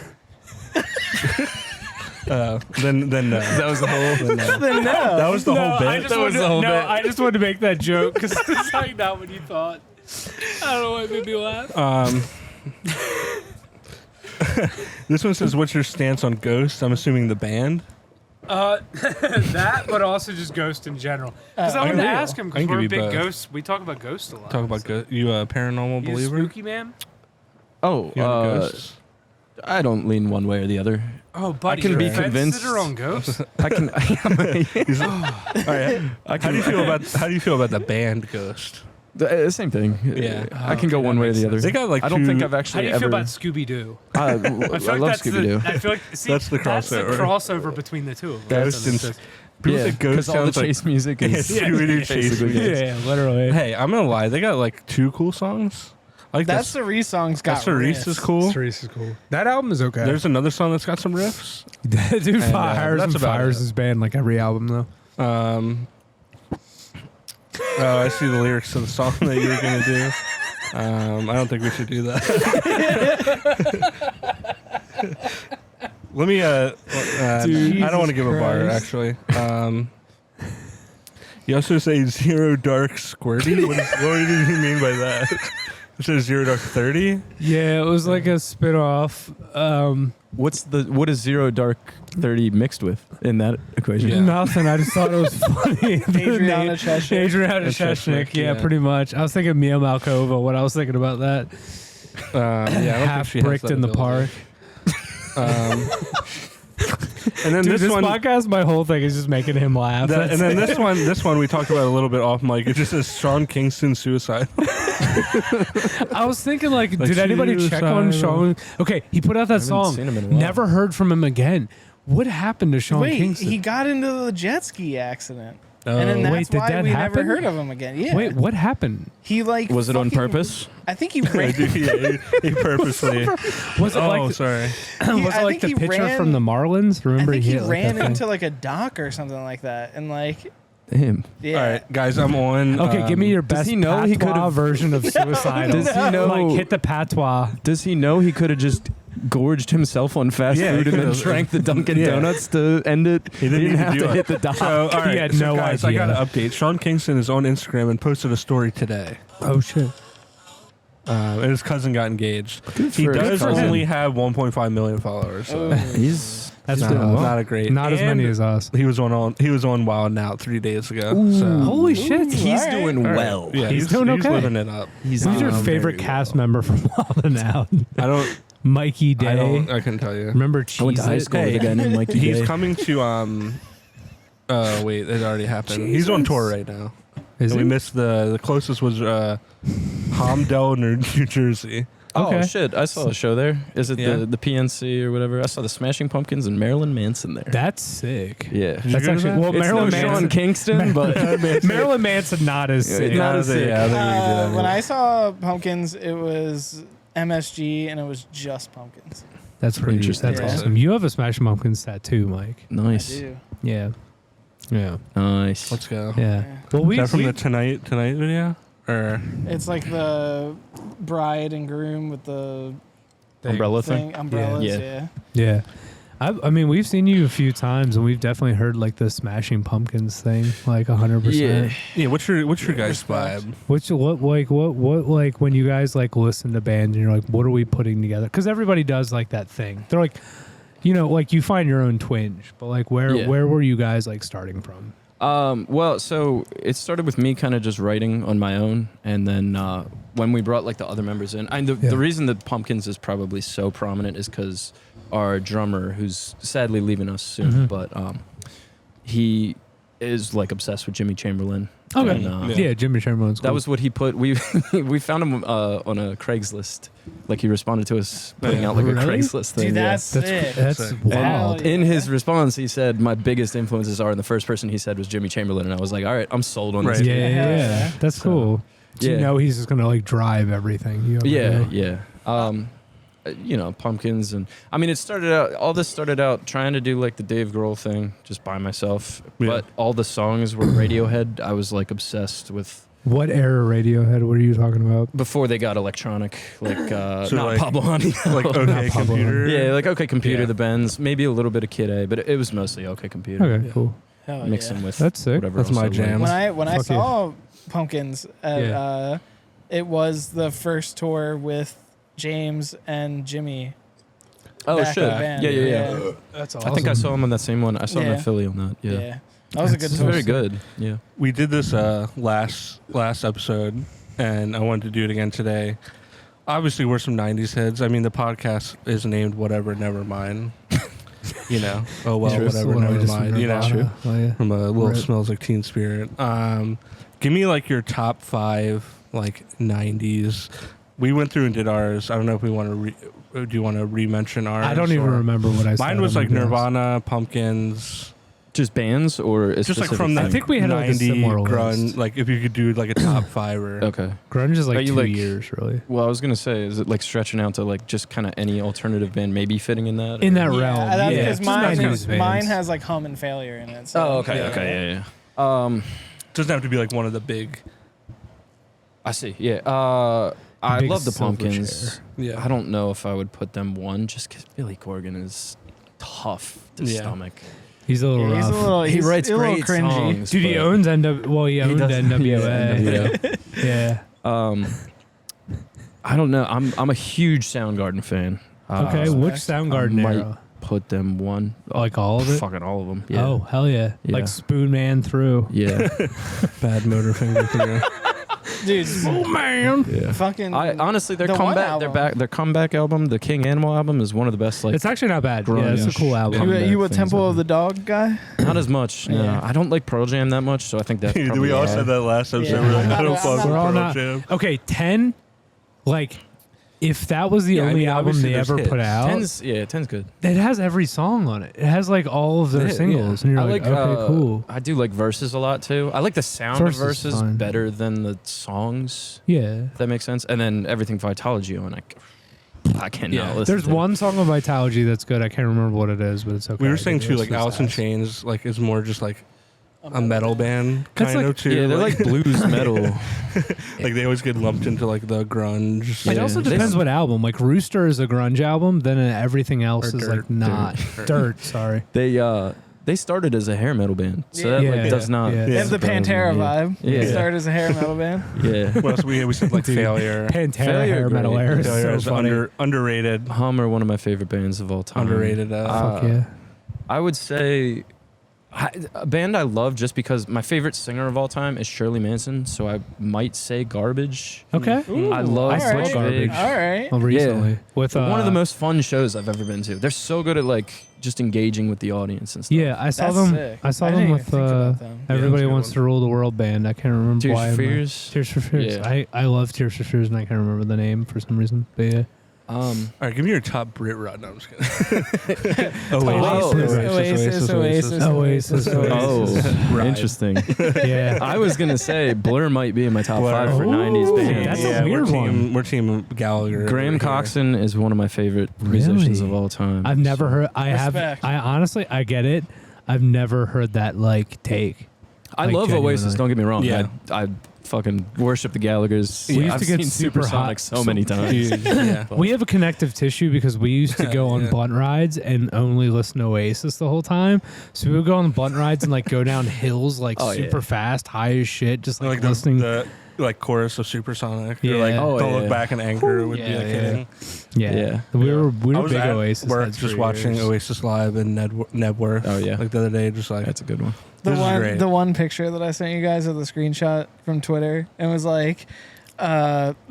Speaker 1: Then no.
Speaker 4: That was the whole.
Speaker 2: Then no.
Speaker 1: That was the whole bit.
Speaker 3: I just wanted, I just wanted to make that joke because it's like not what you thought. I don't know why it made me laugh.
Speaker 1: This one says, "What's your stance on Ghost?" I'm assuming the band.
Speaker 3: That, but also just Ghost in general. Because I
Speaker 1: I
Speaker 3: wanted to
Speaker 1: can-
Speaker 3: ask him
Speaker 1: I
Speaker 3: because
Speaker 1: can
Speaker 3: we're
Speaker 1: give you
Speaker 3: big
Speaker 1: both.
Speaker 3: ghosts. We talk about ghosts a lot.
Speaker 1: Talk about you a paranormal
Speaker 3: You a
Speaker 1: believer.
Speaker 3: spooky man?
Speaker 4: Oh,
Speaker 1: You into ghosts?
Speaker 4: I don't lean one way or the other.
Speaker 3: Oh, buddy,
Speaker 4: can be
Speaker 3: you're a
Speaker 4: convinced-
Speaker 3: fence-sitter on ghosts.
Speaker 4: I can.
Speaker 1: All right. How do you feel about the band Ghost?
Speaker 4: Same thing.
Speaker 1: Yeah.
Speaker 4: I can go one way or the other.
Speaker 1: They got like
Speaker 4: I don't think
Speaker 1: two-
Speaker 4: I've
Speaker 3: How
Speaker 4: actually
Speaker 3: do you
Speaker 4: ever.
Speaker 3: feel about Scooby Doo?
Speaker 4: I love Scooby Doo.
Speaker 3: I feel like
Speaker 1: That's the crossover.
Speaker 3: crossover between the two of them.
Speaker 1: Ghost and people
Speaker 4: Yeah,
Speaker 1: say Ghost
Speaker 4: because all the
Speaker 1: sounds like
Speaker 4: chase music is
Speaker 1: Scooby-Doo chase
Speaker 4: basically
Speaker 1: music.
Speaker 3: Yeah, literally.
Speaker 1: Hey, I'm gonna lie. They got like 2 cool songs. I like
Speaker 2: That's the Reese song's got
Speaker 1: That's Reese is
Speaker 2: riffs.
Speaker 1: cool.
Speaker 3: Cerise is cool. That album is okay.
Speaker 1: There's another song that's got some riffs.
Speaker 3: Dude
Speaker 1: And,
Speaker 3: fires
Speaker 1: that's
Speaker 3: and
Speaker 1: about
Speaker 3: fires
Speaker 1: it.
Speaker 3: his band like every album though.
Speaker 1: Oh, I see the lyrics to the song that you were gonna do. I don't think we should do that. Let me.
Speaker 3: Dude,
Speaker 1: I don't want to give a bar
Speaker 3: Christ.
Speaker 1: actually. You also say Zero Dark Squirty. What did you mean by that? It says Zero Dark 30.
Speaker 3: Yeah, it was like a spin-off.
Speaker 4: What is Zero Dark 30 mixed with in that equation?
Speaker 1: Yeah.
Speaker 3: Nothing. I just thought it was funny.
Speaker 2: Adriana Cheshire.
Speaker 3: Adriana
Speaker 1: Cheshire,
Speaker 3: Cheshnik. Yeah,
Speaker 1: yeah.
Speaker 3: pretty much. I was thinking Mia Malkova when I was thinking about that.
Speaker 1: Yeah, I don't
Speaker 3: Half
Speaker 1: think she has
Speaker 3: bricked
Speaker 1: that
Speaker 3: in the
Speaker 1: ability.
Speaker 3: park.
Speaker 1: And then
Speaker 3: Dude,
Speaker 1: this
Speaker 3: this
Speaker 1: one.
Speaker 3: podcast, my whole thing is just making him laugh.
Speaker 1: And then this one we talked about a little bit off mic. It just says Sean Kingston suicide.
Speaker 3: I was thinking, like
Speaker 1: Like
Speaker 3: did anybody check on Sean? Okay, he put out that
Speaker 4: haven't
Speaker 3: song.
Speaker 4: seen him in a while.
Speaker 3: Never heard from him again. What happened to Sean
Speaker 2: Wait,
Speaker 3: Kingston?
Speaker 2: he got into the jet ski accident. And then
Speaker 1: Oh.
Speaker 2: that's
Speaker 3: Wait, did
Speaker 2: why
Speaker 3: that
Speaker 2: we
Speaker 3: happen?
Speaker 2: never heard of him again. Yeah.
Speaker 3: Wait, what happened?
Speaker 2: He like
Speaker 4: Was it on
Speaker 2: fucking-
Speaker 4: purpose?
Speaker 2: I think he ran.
Speaker 1: Yeah, he purposely.
Speaker 3: Was it like
Speaker 1: sorry.
Speaker 3: was
Speaker 2: I
Speaker 3: it like
Speaker 2: think
Speaker 3: the
Speaker 2: he
Speaker 3: picture
Speaker 2: ran-
Speaker 3: from the Marlins?
Speaker 2: I
Speaker 3: Remember
Speaker 2: think he
Speaker 3: hit, like,
Speaker 2: ran
Speaker 3: that thing?
Speaker 2: into like a dock or something like that, and like
Speaker 4: Damn.
Speaker 2: yeah.
Speaker 1: All right, guys, I'm on.
Speaker 3: Okay, give me your
Speaker 4: does
Speaker 3: best
Speaker 4: he know he
Speaker 3: patois
Speaker 4: could've-
Speaker 3: version of suicide.
Speaker 4: Does he know-
Speaker 3: Like hit the patois.
Speaker 4: Does he know he could have just gorged himself on fast
Speaker 1: Yeah,
Speaker 4: food
Speaker 1: he
Speaker 4: and then
Speaker 1: could've.
Speaker 4: drank the Dunkin'
Speaker 1: Yeah.
Speaker 4: Donuts to end it? He
Speaker 1: didn't
Speaker 4: didn't
Speaker 1: need to
Speaker 4: have
Speaker 1: do
Speaker 4: to
Speaker 1: it.
Speaker 4: hit the dock.
Speaker 1: So, all right,
Speaker 3: had
Speaker 1: so
Speaker 3: no
Speaker 1: guys,
Speaker 3: idea.
Speaker 1: I got an update. Sean Kingston is on Instagram and posted a story today.
Speaker 3: Oh shit!
Speaker 1: And his cousin got engaged.
Speaker 4: Good
Speaker 1: He
Speaker 4: for his
Speaker 1: does
Speaker 4: cousin.
Speaker 1: only have 1.5 million followers. So
Speaker 3: That's
Speaker 1: not,
Speaker 3: doing well.
Speaker 1: not a great.
Speaker 3: Not as
Speaker 1: and
Speaker 3: many as us.
Speaker 1: He was on Wild and Out 3 days ago. So.
Speaker 3: Holy shit!
Speaker 4: He's
Speaker 2: Alright.
Speaker 4: doing
Speaker 1: All right.
Speaker 4: well.
Speaker 1: Yeah,
Speaker 3: He's doing
Speaker 1: He's
Speaker 3: okay.
Speaker 1: living it up.
Speaker 4: He's
Speaker 3: Who's your
Speaker 4: doing
Speaker 3: favorite
Speaker 4: very
Speaker 3: cast
Speaker 4: well.
Speaker 3: member from Wild and Out?
Speaker 1: I don't.
Speaker 3: Mikey
Speaker 1: I
Speaker 3: Day.
Speaker 1: don't. I couldn't tell you.
Speaker 3: Remember
Speaker 4: I went to high
Speaker 3: Cheez-It?
Speaker 4: school with a guy named Mikey
Speaker 1: He's
Speaker 4: Day.
Speaker 1: coming to Oh wait, it already happened. He's on tour right now.
Speaker 3: Is
Speaker 1: And we
Speaker 3: he?
Speaker 1: missed the closest was Homdale, New Jersey.
Speaker 4: Oh
Speaker 3: Okay.
Speaker 4: shit! I saw a show there. Is it
Speaker 1: Yeah.
Speaker 4: the PNC or whatever? I saw the Smashing Pumpkins and Marilyn Manson there.
Speaker 3: That's sick.
Speaker 4: Yeah.
Speaker 3: That's
Speaker 1: you go to
Speaker 3: actually
Speaker 1: that?
Speaker 3: well,
Speaker 4: It's
Speaker 3: Marilyn
Speaker 4: no Sean
Speaker 3: Manson.
Speaker 4: Kingston, but
Speaker 3: Marilyn Manson not as sick.
Speaker 4: Not as sick.
Speaker 1: Yeah, I think we can do that.
Speaker 2: When I saw Pumpkins, it was MSG and it was just Pumpkins.
Speaker 3: That's pretty
Speaker 4: Interesting.
Speaker 3: That's
Speaker 2: Yeah.
Speaker 3: awesome. You have a Smashing Pumpkins tattoo, Mike.
Speaker 2: I
Speaker 4: nice,
Speaker 2: do.
Speaker 3: Yeah. Yeah.
Speaker 4: nice.
Speaker 1: Let's go.
Speaker 3: Yeah. Well,
Speaker 1: Is
Speaker 3: we
Speaker 1: that from
Speaker 3: we-
Speaker 1: the Tonight video? Or
Speaker 2: It's like the bride and groom with the
Speaker 4: Umbrella
Speaker 2: thing, umbrellas.
Speaker 4: Yeah.
Speaker 2: Yeah.
Speaker 3: yeah. I mean, we've seen you a few times, and we've definitely heard like the Smashing Pumpkins thing, like 100%.
Speaker 4: Yeah.
Speaker 1: yeah, what's your guys'
Speaker 2: Respect.
Speaker 1: vibe?
Speaker 3: What like when you guys like listen to bands and you're like, what are we putting together? Because everybody does like that thing. They're like, you know, like you find your own twinge, but like where
Speaker 4: Yeah.
Speaker 3: were you guys like starting from?
Speaker 4: Well, so it started with me kind of just writing on my own, and then when we brought like the other members in, the reason that Pumpkins is probably so prominent is because our drummer, who's sadly leaving us soon, but he is like obsessed with Jimmy Chamberlain.
Speaker 3: Okay.
Speaker 4: And,
Speaker 3: Yeah, Jimmy Chamberlain's cool.
Speaker 4: That was what he put. We we found him on a Craigslist. Like he responded to us putting out like
Speaker 3: Really?
Speaker 4: a Craigslist thing.
Speaker 2: Dude,
Speaker 4: yeah.
Speaker 2: that's sick.
Speaker 3: that's
Speaker 1: Sick.
Speaker 3: wild.
Speaker 2: Hell yeah.
Speaker 4: In his response, he said, "My biggest influences are," and the first person he said was Jimmy Chamberlain, and I was like, "All right, I'm sold on this."
Speaker 1: Right.
Speaker 3: Yeah,
Speaker 4: dude."
Speaker 3: yeah,
Speaker 2: Yeah.
Speaker 3: that's
Speaker 4: So,
Speaker 3: cool. So
Speaker 4: yeah.
Speaker 3: you know he's just gonna like drive everything. You already
Speaker 4: Yeah,
Speaker 3: know.
Speaker 4: yeah. You know, Pumpkins, and I mean, all this started out trying to do like the Dave Grohl thing just by myself,
Speaker 1: Yeah.
Speaker 4: but all the songs were Radiohead. I was like obsessed with
Speaker 3: What era Radiohead? What are you talking about?
Speaker 4: before they got electronic, like
Speaker 1: So,
Speaker 4: not
Speaker 1: like-
Speaker 4: Pablo Honey.
Speaker 1: Like OK
Speaker 3: Not Pablo.
Speaker 1: Computer?
Speaker 4: Yeah, like OK Computer,
Speaker 1: Yeah.
Speaker 4: the Bends, maybe a little bit of Kid A, but it was mostly OK Computer.
Speaker 3: Okay,
Speaker 1: Yeah.
Speaker 3: cool.
Speaker 2: Hell
Speaker 4: Mixing
Speaker 2: yeah.
Speaker 4: with
Speaker 3: That's sick.
Speaker 4: whatever
Speaker 1: That's
Speaker 4: else
Speaker 1: my
Speaker 4: I
Speaker 1: jam.
Speaker 4: liked.
Speaker 2: When I
Speaker 3: Fuck yeah.
Speaker 2: saw Pumpkins at
Speaker 3: Yeah.
Speaker 2: it was the first tour with James and Jimmy.
Speaker 4: Oh
Speaker 2: back
Speaker 4: shit!
Speaker 2: in the band.
Speaker 4: Yeah, yeah, yeah.
Speaker 3: That's
Speaker 4: I think I saw him on that same one. I saw him
Speaker 2: Yeah.
Speaker 4: in Philly on that. Yeah,
Speaker 2: Yeah. That was a good
Speaker 3: That's
Speaker 4: it's
Speaker 2: tour.
Speaker 4: very good. Yeah.
Speaker 1: We did this last episode, and I wanted to do it again today. Obviously, we're some '90s heads. I mean, the podcast is named "Whatever, Never Mind." You know, oh well,
Speaker 4: True.
Speaker 1: whatever, never mind. You know,
Speaker 3: True. Oh, yeah.
Speaker 1: from a little
Speaker 3: Right.
Speaker 1: Smells Like Teen Spirit. Give me like your top 5 like '90s. We went through and did ours. I don't know if we want to. Do you want to re-mention ours?
Speaker 3: I don't even
Speaker 1: or-
Speaker 3: remember what I said.
Speaker 1: Mine was
Speaker 3: I'm
Speaker 1: like
Speaker 3: gonna be honest.
Speaker 1: Nirvana, Pumpkins,
Speaker 4: Just bands or a
Speaker 1: just like
Speaker 4: specific
Speaker 1: from
Speaker 4: thing?
Speaker 1: that.
Speaker 3: I think we had, like, a
Speaker 1: 90
Speaker 3: similar
Speaker 1: grunge.
Speaker 3: list.
Speaker 1: Like if you could do like a top 5 or
Speaker 4: Okay.
Speaker 3: Grunge is
Speaker 4: Are
Speaker 3: like
Speaker 4: you
Speaker 3: 2
Speaker 4: like-
Speaker 3: years, really.
Speaker 4: Well, I was gonna say, is it like stretching out to like just kind of any alternative band maybe fitting in that?
Speaker 3: In
Speaker 4: or-
Speaker 3: that realm,
Speaker 2: Yeah,
Speaker 3: yeah.
Speaker 2: because
Speaker 3: Just
Speaker 2: mine,
Speaker 3: 90s bands.
Speaker 2: mine has like Hum and Failure in it. So
Speaker 4: Oh, okay, okay, yeah.
Speaker 1: doesn't have to be like one of the big.
Speaker 4: I see. Yeah. I
Speaker 3: Big
Speaker 4: love the
Speaker 3: silver
Speaker 4: Pumpkins.
Speaker 3: chair.
Speaker 1: Yeah,
Speaker 4: I don't know if I would put them one, just because Billy Corgan is tough to
Speaker 1: Yeah.
Speaker 4: stomach.
Speaker 3: He's a little
Speaker 2: Yeah,
Speaker 3: rough.
Speaker 2: he's a little.
Speaker 4: He
Speaker 2: He's
Speaker 4: writes
Speaker 2: a little
Speaker 4: great
Speaker 2: cringy.
Speaker 4: songs.
Speaker 3: Dude, he
Speaker 4: but-
Speaker 3: owns NW. Well, he owned
Speaker 4: does-
Speaker 3: NWA.
Speaker 4: yeah,
Speaker 3: Yeah.
Speaker 4: I don't know. I'm a huge Soundgarden fan.
Speaker 3: Okay, which Soundgarden
Speaker 4: I might
Speaker 3: era?
Speaker 4: put them one.
Speaker 3: Like all of it?
Speaker 4: Fucking all of them. Yeah.
Speaker 3: Oh, hell yeah.
Speaker 4: Yeah.
Speaker 3: Like Spoon Man through.
Speaker 4: Yeah.
Speaker 1: bad motor finger through.
Speaker 2: Dude,
Speaker 3: Oh, man.
Speaker 4: Yeah.
Speaker 2: fucking.
Speaker 4: I honestly, their
Speaker 2: The one
Speaker 4: comeback, their comeback album, the King Animal album, is one of the best. Like,
Speaker 3: It's actually not bad. Yeah, it's a
Speaker 4: grunge.
Speaker 3: cool album.
Speaker 2: you,
Speaker 4: comeback
Speaker 2: you a
Speaker 4: things
Speaker 2: Temple
Speaker 4: ever.
Speaker 2: of the Dog guy?
Speaker 4: not as much. No,
Speaker 2: Yeah.
Speaker 4: I don't like Pearl Jam that much, so I think that's
Speaker 1: Dude,
Speaker 4: probably
Speaker 1: we all
Speaker 4: why.
Speaker 1: said that last episode.
Speaker 2: Yeah.
Speaker 1: We're like,
Speaker 2: I'm
Speaker 1: I
Speaker 2: not-
Speaker 1: don't
Speaker 2: I'm
Speaker 1: fuck
Speaker 2: not-
Speaker 1: with
Speaker 3: We're all
Speaker 1: Pearl
Speaker 3: not.
Speaker 1: Jam.
Speaker 3: Okay, 10, like, if that was the
Speaker 4: Yeah, I
Speaker 3: only
Speaker 4: mean,
Speaker 3: album
Speaker 4: obviously
Speaker 3: they
Speaker 4: there's
Speaker 3: ever
Speaker 4: hits.
Speaker 3: put out,
Speaker 4: 10's good.
Speaker 3: it has every song on it. It has, like, all of their
Speaker 4: Yeah,
Speaker 3: singles.
Speaker 4: yeah.
Speaker 3: And you're
Speaker 4: I
Speaker 3: like, okay, cool.
Speaker 4: I do like Verses a lot too. I like the sound
Speaker 3: Versus
Speaker 4: of Verses
Speaker 3: fine.
Speaker 4: better than the songs.
Speaker 3: Yeah.
Speaker 4: If that makes sense. And then everything Vitalogy on, I cannot
Speaker 1: Yeah.
Speaker 4: listen
Speaker 3: There's
Speaker 4: to.
Speaker 3: one song of Vitalogy that's good. I can't remember what it is, but it's okay.
Speaker 1: We were saying
Speaker 3: It
Speaker 1: too,
Speaker 3: was
Speaker 1: like
Speaker 3: just
Speaker 1: Alice in
Speaker 3: ass.
Speaker 1: Chains, like is more just like a metal band
Speaker 3: That's
Speaker 1: kind
Speaker 3: like-
Speaker 1: of too.
Speaker 4: Yeah, they're like blues metal.
Speaker 1: like they always get lumped into like the grunge.
Speaker 3: It
Speaker 4: Yeah.
Speaker 3: also
Speaker 4: They-
Speaker 3: depends what album. Like Rooster is a grunge album, then everything else
Speaker 1: Or
Speaker 3: is
Speaker 1: Dirt.
Speaker 3: like not. Dirt, sorry.
Speaker 4: They started as a hair metal band, so
Speaker 2: Yeah.
Speaker 4: that
Speaker 3: Yeah.
Speaker 4: like does not.
Speaker 3: Yeah.
Speaker 2: They have the
Speaker 4: surprise me,
Speaker 2: Pantera
Speaker 4: yeah.
Speaker 2: vibe.
Speaker 4: Yeah.
Speaker 2: They started as a hair metal band.
Speaker 4: Yeah.
Speaker 1: What else we said like
Speaker 3: Dude.
Speaker 1: Failure.
Speaker 3: Pantera
Speaker 4: Failure,
Speaker 3: hair metal
Speaker 4: great.
Speaker 3: era is
Speaker 1: Failure
Speaker 3: so
Speaker 1: is
Speaker 3: funny.
Speaker 1: underrated.
Speaker 4: Hum are one of my favorite bands of all time.
Speaker 1: Underrated.
Speaker 3: Fuck yeah.
Speaker 4: I would say A band I love just because my favorite singer of all time is Shirley Manson, so I might say Garbage.
Speaker 3: Okay.
Speaker 4: I love
Speaker 3: I saw
Speaker 4: Switch
Speaker 3: Garbage.
Speaker 4: Big.
Speaker 2: All right.
Speaker 3: Well, recently with
Speaker 4: One of the most fun shows I've ever been to. They're so good at like just engaging with the audience and stuff.
Speaker 3: Yeah, I saw
Speaker 2: That's
Speaker 3: them.
Speaker 2: sick.
Speaker 3: I saw
Speaker 2: I
Speaker 3: them
Speaker 2: didn't
Speaker 3: with
Speaker 2: even think about them.
Speaker 3: Everybody
Speaker 1: Yeah,
Speaker 3: Wants
Speaker 1: that's a
Speaker 3: to
Speaker 1: good
Speaker 3: Rule the World band. I can't remember
Speaker 4: Tears
Speaker 3: why.
Speaker 4: for Fears.
Speaker 3: Tears for Fears.
Speaker 4: Yeah.
Speaker 3: I love Tears for Fears, and I can't remember the name for some reason. But yeah.
Speaker 1: All right, give me your top Brit rock. No, I'm just kidding.
Speaker 2: Oasis.
Speaker 4: Oh,
Speaker 1: Right.
Speaker 4: interesting.
Speaker 3: Yeah.
Speaker 4: I was gonna say Blur might be in my top 5 for
Speaker 3: Ooh,
Speaker 4: 90s bands.
Speaker 3: that's a weird one.
Speaker 1: We're team Gallagher.
Speaker 4: Graham
Speaker 1: over here.
Speaker 4: Coxon is one of my favorite musicians
Speaker 3: Really?
Speaker 4: of all time.
Speaker 3: I've never heard.
Speaker 2: Respect.
Speaker 3: I honestly, I get it. I've never heard that like take.
Speaker 4: I
Speaker 3: Like,
Speaker 4: love Oasis.
Speaker 3: genuinely.
Speaker 4: Don't get me wrong.
Speaker 1: Yeah.
Speaker 4: I fucking worship the Gallaghers.
Speaker 3: We used
Speaker 4: I've
Speaker 3: to get
Speaker 4: seen
Speaker 3: super
Speaker 4: Supersonic
Speaker 3: hot-
Speaker 4: so many times.
Speaker 1: Dude, yeah.
Speaker 3: We have a connective tissue because we used to go on
Speaker 1: Yeah.
Speaker 3: blunt rides and only listen to Oasis the whole time. So we would go on blunt rides and like go down hills like
Speaker 4: Oh,
Speaker 3: super
Speaker 4: yeah.
Speaker 3: fast, high as shit, just like,
Speaker 1: Like
Speaker 3: listening.
Speaker 1: the like chorus of Supersonic.
Speaker 3: Yeah.
Speaker 1: You're like,
Speaker 3: Oh,
Speaker 1: don't
Speaker 4: yeah.
Speaker 1: look back in anger would be
Speaker 3: Yeah,
Speaker 1: like
Speaker 3: yeah.
Speaker 1: hitting.
Speaker 3: yeah.
Speaker 4: Yeah.
Speaker 3: we were
Speaker 1: I was
Speaker 3: big
Speaker 1: at
Speaker 3: Oasis
Speaker 1: work
Speaker 3: heads
Speaker 1: just
Speaker 3: for
Speaker 1: watching
Speaker 3: years.
Speaker 1: Oasis live in Nebworth.
Speaker 4: Oh, yeah.
Speaker 1: Like the other day, just like
Speaker 4: That's a good one.
Speaker 2: The
Speaker 1: This is
Speaker 2: one,
Speaker 1: great.
Speaker 2: the one picture that I sent you guys of the screenshot from Twitter, and was like,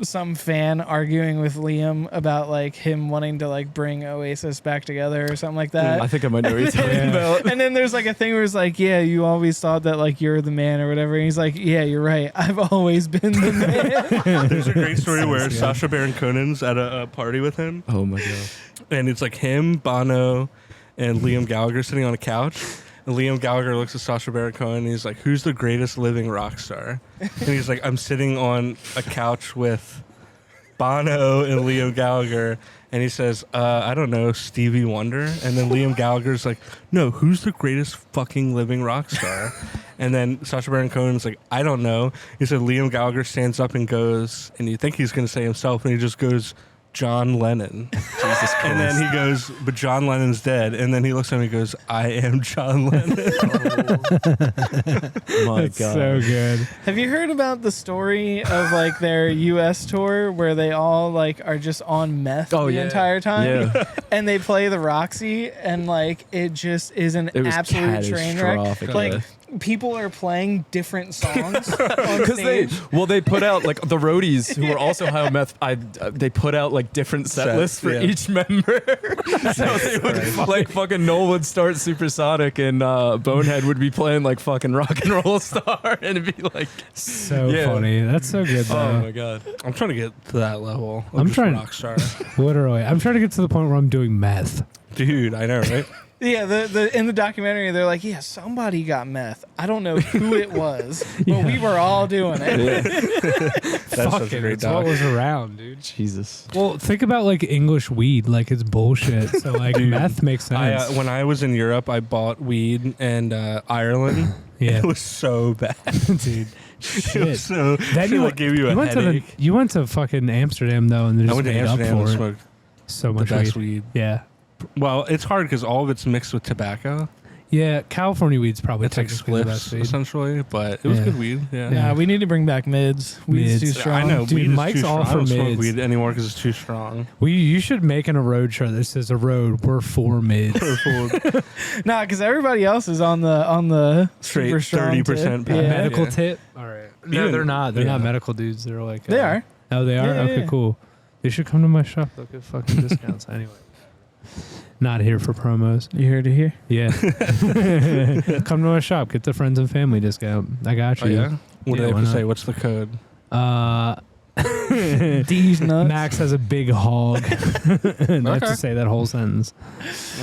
Speaker 2: some fan arguing with Liam about like him wanting to like bring Oasis back together or something like that.
Speaker 4: I think I might know what you're talking about.
Speaker 2: And then there's like a thing where it's like, yeah, you always thought that like you're the man or whatever. And he's like, yeah, you're right. I've always been the man.
Speaker 1: There's a great story where Sacha Baron Cohen's at a party with him,
Speaker 4: Oh my god.
Speaker 1: and it's like him, Bono, and Liam Gallagher sitting on a couch. And Liam Gallagher looks at Sacha Baron Cohen and he's like, "Who's the greatest living rock star?" And he's like, "I'm sitting on a couch with Bono and Liam Gallagher." And he says, "I don't know, Stevie Wonder." And then Liam Gallagher's like, "No, who's the greatest fucking living rock star?" And then Sacha Baron Cohen's like, "I don't know." He said Liam Gallagher stands up and goes, and you think he's going to say himself, and he just goes, "John Lennon."
Speaker 4: Jesus Christ.
Speaker 1: And then he goes, "But John Lennon's dead." And then he looks at me and goes, "I am John Lennon."
Speaker 4: my
Speaker 3: That's
Speaker 4: god.
Speaker 3: so good.
Speaker 2: Have you heard about the story of like their U.S. tour where they all like are just on meth the entire time?
Speaker 4: Yeah.
Speaker 2: And they play the Roxy, and like it just is an
Speaker 4: It was
Speaker 2: absolute train wreck.
Speaker 4: catastrophic,
Speaker 2: Like
Speaker 4: yeah.
Speaker 2: people are playing different songs on
Speaker 4: Because
Speaker 2: stage.
Speaker 4: they put out like the roadies who were also high on meth. They put out like different set
Speaker 1: Sets,
Speaker 4: lists for
Speaker 1: yeah.
Speaker 4: each member. So they would like fucking Noel would start Supersonic and Bonehead would be playing like fucking Rock and Roll Star, and it'd be like,
Speaker 3: So
Speaker 4: Yeah.
Speaker 3: funny. That's so good though.
Speaker 4: oh my god.
Speaker 1: I'm trying to get to that level. Of
Speaker 3: I'm
Speaker 1: just
Speaker 3: trying-
Speaker 1: rock star.
Speaker 3: Literally, I'm trying to get to the point where I'm doing meth.
Speaker 1: Dude, I know, right?
Speaker 2: Yeah, the in the documentary they're like, yeah, somebody got meth. I don't know who it was, but
Speaker 3: Yeah.
Speaker 2: we were all doing it.
Speaker 1: That's
Speaker 3: Fuck
Speaker 1: such a
Speaker 3: it,
Speaker 1: great
Speaker 3: it's what
Speaker 1: doc.
Speaker 3: was around, dude.
Speaker 4: Jesus.
Speaker 3: Well, think about like English weed, like it's bullshit. So like meth makes sense.
Speaker 1: When I was in Europe, I bought weed in Ireland.
Speaker 3: Yeah,
Speaker 1: It was so bad.
Speaker 3: dude.
Speaker 1: It
Speaker 3: Shit.
Speaker 1: was so.
Speaker 3: Then
Speaker 1: It like gave you a
Speaker 3: went
Speaker 1: headache.
Speaker 3: you went to fucking Amsterdam though, and they
Speaker 1: I
Speaker 3: just
Speaker 1: went to
Speaker 3: made
Speaker 1: Amsterdam
Speaker 3: up
Speaker 1: and
Speaker 3: for it.
Speaker 1: smoked
Speaker 3: So
Speaker 1: the
Speaker 3: much
Speaker 1: best
Speaker 3: weed.
Speaker 1: weed.
Speaker 3: Yeah,
Speaker 1: Well, it's hard because all of it's mixed with tobacco.
Speaker 3: yeah. California weed's probably
Speaker 1: It's like
Speaker 3: technically the best
Speaker 1: spliffs,
Speaker 3: weed.
Speaker 1: essentially, but it was
Speaker 3: Yeah.
Speaker 1: good weed. Yeah.
Speaker 3: Yeah.
Speaker 2: Nah, we need to bring back mids. Weed's too
Speaker 3: Mids.
Speaker 2: strong.
Speaker 1: I know.
Speaker 3: Dude,
Speaker 1: weed is
Speaker 3: Mike's
Speaker 1: too
Speaker 3: all
Speaker 1: strong. I
Speaker 3: for
Speaker 1: don't smoke
Speaker 3: mids.
Speaker 1: weed anymore because it's too strong.
Speaker 3: You should make in a road shirt that says "A road, we're for mids."
Speaker 2: Nah, because everybody else is on the
Speaker 1: Straight
Speaker 2: super strong
Speaker 1: 30%
Speaker 2: tip.
Speaker 1: Yeah.
Speaker 3: Medical
Speaker 1: Yeah.
Speaker 3: tip. All right. No,
Speaker 1: Even-
Speaker 3: they're not. They're
Speaker 1: yeah.
Speaker 3: not medical dudes. They're like
Speaker 2: They are.
Speaker 3: Oh, they are.
Speaker 2: Yeah,
Speaker 3: Okay,
Speaker 2: yeah.
Speaker 3: cool. They should come to my shop. They'll get fucking discounts anyway. Not here for promos.
Speaker 2: You heard it here.
Speaker 3: Yeah. Come to my shop. Get the friends and family discount. I got
Speaker 1: Oh,
Speaker 3: you.
Speaker 1: yeah? What do
Speaker 3: Yeah,
Speaker 1: they
Speaker 3: why
Speaker 1: have to
Speaker 3: not?
Speaker 1: say? What's the code?
Speaker 2: These nuts.
Speaker 3: Max has a big hog. And I have
Speaker 1: Okay.
Speaker 3: to say that whole sentence.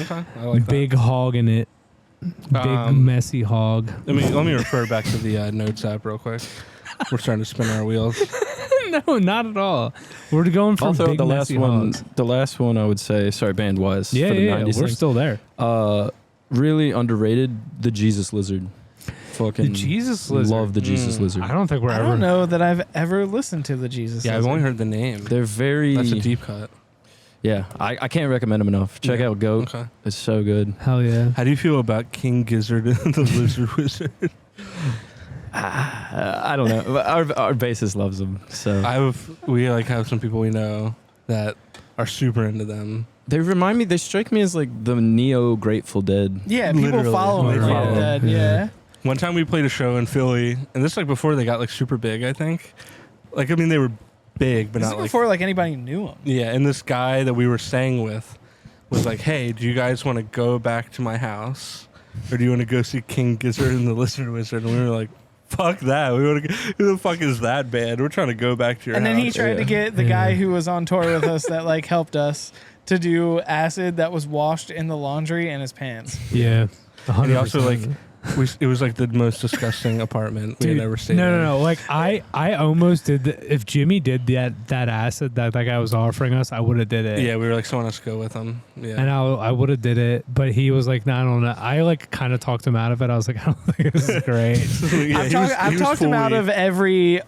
Speaker 1: Okay. I like that.
Speaker 3: Big hog in it. Big messy hog.
Speaker 1: Let me refer back to the notes app real quick. We're starting to spin our wheels.
Speaker 3: No, not at all. We're going from
Speaker 4: Also,
Speaker 3: big
Speaker 4: the last
Speaker 3: messy
Speaker 4: one,
Speaker 3: hogs.
Speaker 4: the last one I would say, sorry, band wise,
Speaker 3: Yeah,
Speaker 4: for the
Speaker 3: yeah,
Speaker 4: 90s
Speaker 3: we're
Speaker 4: thing,
Speaker 3: still there.
Speaker 4: really underrated. The Jesus Lizard. Fucking
Speaker 3: The Jesus Lizard.
Speaker 4: love the Jesus
Speaker 1: Mm.
Speaker 4: Lizard.
Speaker 3: I don't think we're
Speaker 2: I
Speaker 3: ever.
Speaker 2: don't know that I've ever listened to the Jesus.
Speaker 1: Yeah, I've
Speaker 2: Lizard.
Speaker 1: only heard the name.
Speaker 4: They're very.
Speaker 1: That's a deep cut.
Speaker 4: Yeah, I can't recommend them enough. Check
Speaker 1: Yeah.
Speaker 4: out Goat.
Speaker 1: Okay.
Speaker 4: It's so good.
Speaker 3: Hell yeah.
Speaker 1: How do you feel about King Gizzard and the Lizard Wizard?
Speaker 4: I don't know. Our bassist loves them. So
Speaker 1: We have some people we know that are super into them.
Speaker 4: They remind me. They strike me as like the neo Grateful Dead.
Speaker 2: Yeah, people
Speaker 1: Literally.
Speaker 2: follow me.
Speaker 4: Literally.
Speaker 2: Dead. Yeah.
Speaker 1: One time we played a show in Philly, and this is like before they got like super big, I think. Like, I mean, they were big, but
Speaker 2: This
Speaker 1: not
Speaker 2: is
Speaker 1: like.
Speaker 2: before like anybody knew him.
Speaker 1: Yeah, and this guy that we were staying with was like, "Hey, do you guys want to go back to my house, or do you want to go see King Gizzard and the Lizard Wizard?" And we were like, "Fuck that! We want to. Who the fuck is that band? We're trying to go back to your
Speaker 2: And
Speaker 1: house."
Speaker 2: then he tried to get the guy who was on tour with us that like helped us to do acid that was washed in the laundry in his pants.
Speaker 3: Yeah.
Speaker 1: And he also
Speaker 3: 100%.
Speaker 1: like, it was like the most disgusting apartment we had ever stayed in.
Speaker 3: No. Like I almost did. If Jimmy did that acid that guy was offering us, I would have did it.
Speaker 1: Yeah, we were like, someone else go with him. Yeah.
Speaker 3: And I would have did it, but he was like, "No, I don't know." I like kind of talked him out of it. I was like, "I don't think this is great."
Speaker 1: Yeah,
Speaker 2: I've talked him out
Speaker 1: fully-
Speaker 2: of every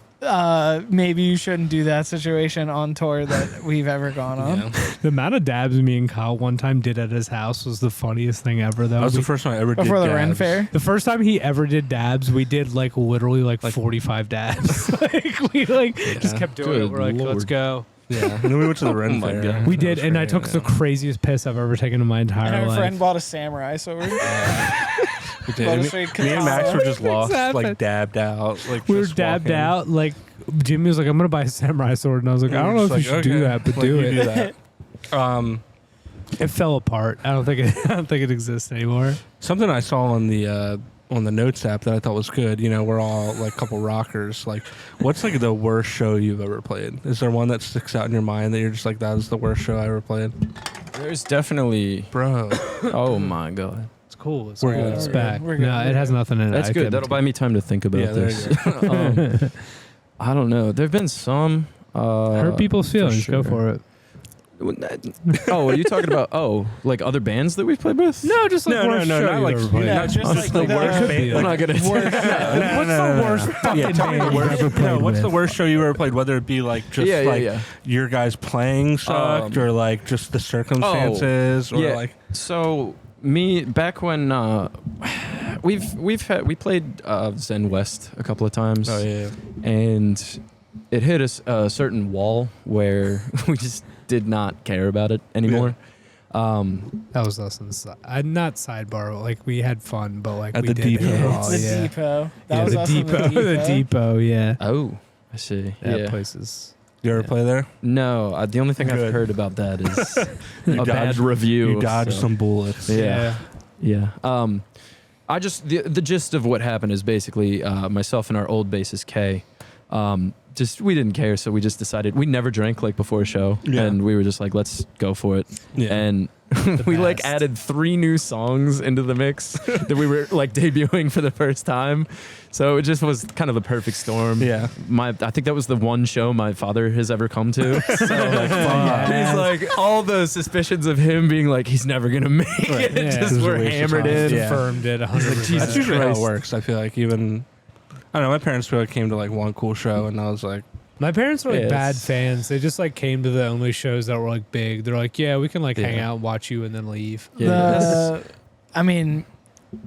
Speaker 2: maybe you shouldn't do that situation on tour that we've ever gone on.
Speaker 1: Yeah.
Speaker 3: The amount of dabs me and Kyle one time did at his house was the funniest thing ever. Though
Speaker 1: That was the first time I ever did
Speaker 2: Before the Ren
Speaker 1: dabs.
Speaker 2: Fair.
Speaker 3: the first time he ever did dabs, we did like literally like 45 dabs. Like we like just kept doing
Speaker 4: Good
Speaker 3: it. We're like,
Speaker 4: Lord.
Speaker 3: let's go.
Speaker 1: Yeah, and then we went to the Ren
Speaker 4: Oh my
Speaker 1: Fair.
Speaker 4: God.
Speaker 3: We
Speaker 1: That
Speaker 3: did,
Speaker 1: was
Speaker 3: and I
Speaker 1: great,
Speaker 3: took the
Speaker 1: yeah.
Speaker 3: craziest piss I've ever taken in my entire
Speaker 2: And our
Speaker 3: life.
Speaker 2: friend bought a samurai sword.
Speaker 1: We did.
Speaker 2: Bought a
Speaker 1: Me,
Speaker 2: straight
Speaker 1: me and Max
Speaker 2: katana.
Speaker 1: were just lost,
Speaker 3: happened?
Speaker 1: like dabbed out. Like
Speaker 3: We were
Speaker 1: just
Speaker 3: dabbed
Speaker 1: walking.
Speaker 3: out. Like Jimmy was like, "I'm gonna buy a samurai sword," and I was like,
Speaker 1: And
Speaker 3: "I don't
Speaker 1: we
Speaker 3: know
Speaker 1: were
Speaker 3: if
Speaker 1: just
Speaker 3: you should do
Speaker 1: okay.
Speaker 3: that, but
Speaker 1: Like,
Speaker 3: do
Speaker 1: you
Speaker 3: it."
Speaker 1: do that.
Speaker 3: It fell apart. I don't think it exists anymore.
Speaker 1: Something I saw on the Notes app that I thought was good. You know, we're all like a couple rockers. Like, what's like the worst show you've ever played? Is there one that sticks out in your mind that you're just like, that was the worst show I ever played,
Speaker 4: There's definitely.
Speaker 1: bro?
Speaker 4: Oh my god.
Speaker 3: It's cool. It's
Speaker 1: We're
Speaker 3: cool.
Speaker 1: good.
Speaker 3: It's
Speaker 2: We're
Speaker 3: back.
Speaker 2: good. We're good.
Speaker 3: No,
Speaker 2: We're
Speaker 3: it has
Speaker 2: good.
Speaker 3: nothing in it.
Speaker 4: That's
Speaker 3: I
Speaker 4: good.
Speaker 3: couldn't-
Speaker 4: That'll buy me time to think about
Speaker 1: Yeah, there
Speaker 4: this.
Speaker 1: you go.
Speaker 4: I don't know. There've been some.
Speaker 3: Hurt people's feelings. Go for it.
Speaker 4: Oh, are you talking about? Oh, like other bands that we've played with?
Speaker 3: No, just like
Speaker 1: No,
Speaker 3: worst
Speaker 1: no,
Speaker 3: show
Speaker 1: not
Speaker 3: you've
Speaker 1: like
Speaker 3: ever played.
Speaker 2: Yeah,
Speaker 1: not
Speaker 2: just
Speaker 1: just
Speaker 2: like
Speaker 1: the
Speaker 2: the
Speaker 1: worst
Speaker 3: could
Speaker 1: band.
Speaker 3: be.
Speaker 4: We're not gonna.
Speaker 3: What's the worst fucking
Speaker 1: tell me
Speaker 3: band
Speaker 1: the
Speaker 3: you've
Speaker 1: worst.
Speaker 3: ever played
Speaker 1: No, what's the
Speaker 3: with?
Speaker 1: worst show you ever played? Whether it be like just like your guys playing sucked, or like just the circumstances, or like
Speaker 4: So me back when we played Zen West a couple of times.
Speaker 1: oh yeah,
Speaker 4: And it hit a certain wall where we just did not care about it anymore.
Speaker 3: That was us not sidebar. But like we had fun, but like
Speaker 1: At
Speaker 3: we
Speaker 1: the
Speaker 3: did
Speaker 1: depot.
Speaker 3: it
Speaker 2: Yeah,
Speaker 3: all,
Speaker 2: it's the
Speaker 3: yeah.
Speaker 2: depot. That
Speaker 3: Yeah,
Speaker 2: was
Speaker 3: the
Speaker 2: us in
Speaker 3: depot. The depot. Yeah.
Speaker 4: Oh, I see.
Speaker 3: That
Speaker 4: Yeah.
Speaker 3: place is.
Speaker 1: you ever
Speaker 3: Yeah.
Speaker 1: play there?
Speaker 4: No, the only thing
Speaker 1: Good.
Speaker 4: I've heard about that is
Speaker 1: You
Speaker 4: a bad
Speaker 1: dodged-
Speaker 4: review.
Speaker 1: You dodged
Speaker 4: so-
Speaker 1: some bullets.
Speaker 4: Yeah. Yeah. I just the gist of what happened is basically myself and our old bassist Kay, just we didn't care, so we just decided we never drank like before a show,
Speaker 1: Yeah.
Speaker 4: and we were just like, let's go for it,
Speaker 1: Yeah.
Speaker 4: and we like
Speaker 3: best.
Speaker 4: added 3 new songs into the mix that we were like debuting for the first time, so it just was kind of the perfect storm.
Speaker 1: Yeah.
Speaker 4: I think that was the one show my father has ever come to. So like, he's like all the suspicions of him being like he's never gonna make it.
Speaker 3: Yeah.
Speaker 4: Just
Speaker 1: It was a
Speaker 4: we're
Speaker 1: waste of
Speaker 4: hammered
Speaker 1: time.
Speaker 4: in.
Speaker 1: Yeah.
Speaker 3: Confirmed it 100%.
Speaker 1: That's usually how it
Speaker 4: Christ.
Speaker 1: works. I feel like even I don't know. My parents feel like came to like one cool show, and I was like,
Speaker 3: My parents were like
Speaker 4: Yeah,
Speaker 3: bad
Speaker 4: it's-
Speaker 3: fans. They just like came to the only shows that were like big. They're like, yeah, we can like hang
Speaker 1: Yeah.
Speaker 3: out, watch you, and then leave.
Speaker 2: I mean,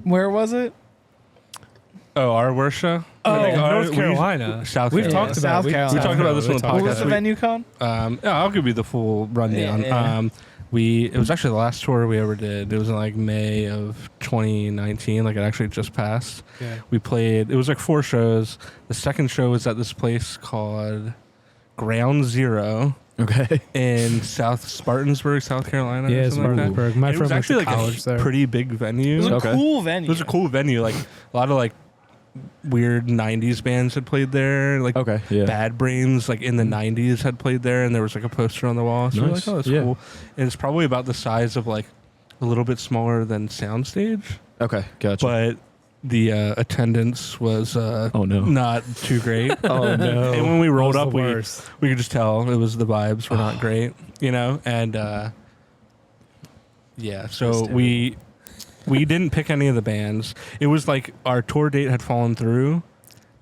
Speaker 2: where was it?
Speaker 1: "Oh, our worst show."
Speaker 3: Oh,
Speaker 1: I think
Speaker 3: North
Speaker 1: we-
Speaker 3: Carolina.
Speaker 1: South
Speaker 3: We've
Speaker 1: Carolina.
Speaker 3: talked
Speaker 2: South
Speaker 3: about.
Speaker 2: Carolina.
Speaker 1: We talked about this on the
Speaker 3: We've talked
Speaker 2: What
Speaker 1: podcast.
Speaker 2: was the
Speaker 1: we-
Speaker 2: venue called?
Speaker 1: Yeah, I'll give you the full rundown.
Speaker 2: Yeah, yeah.
Speaker 1: It was actually the last tour we ever did. It was in like May of 2019. Like it actually just passed.
Speaker 3: Yeah.
Speaker 1: We played. It was like 4 shows. The second show was at this place called Ground Zero
Speaker 4: Okay.
Speaker 1: in South Spartansburg, South Carolina.
Speaker 3: Yeah,
Speaker 1: or something like that.
Speaker 3: Spartanburg. My
Speaker 1: It
Speaker 3: friend
Speaker 1: was
Speaker 3: went
Speaker 1: actually
Speaker 3: to
Speaker 1: like
Speaker 3: college
Speaker 1: a
Speaker 3: there.
Speaker 1: pretty big
Speaker 2: It
Speaker 1: venue.
Speaker 2: was a
Speaker 4: Okay.
Speaker 2: cool venue.
Speaker 1: It was a cool venue. Like a lot of like weird 90s bands had played there. Like
Speaker 4: Okay. Yeah.
Speaker 1: Bad Brains, like in the 90s, had played there, and there was like a poster on the wall. So we're like,
Speaker 4: Nice.
Speaker 1: oh, that's
Speaker 4: Yeah.
Speaker 1: cool. And it's probably about the size of like a little bit smaller than Soundstage,
Speaker 4: Okay. Gotcha.
Speaker 1: but the attendance was
Speaker 4: oh no.
Speaker 1: not too great.
Speaker 4: Oh no.
Speaker 1: And when we rolled
Speaker 3: That
Speaker 1: up,
Speaker 3: was the worst.
Speaker 1: we could just tell it was the vibes were not great, you know. And yeah, so
Speaker 4: That's
Speaker 1: we didn't pick any of the bands. It was like our tour date had fallen through,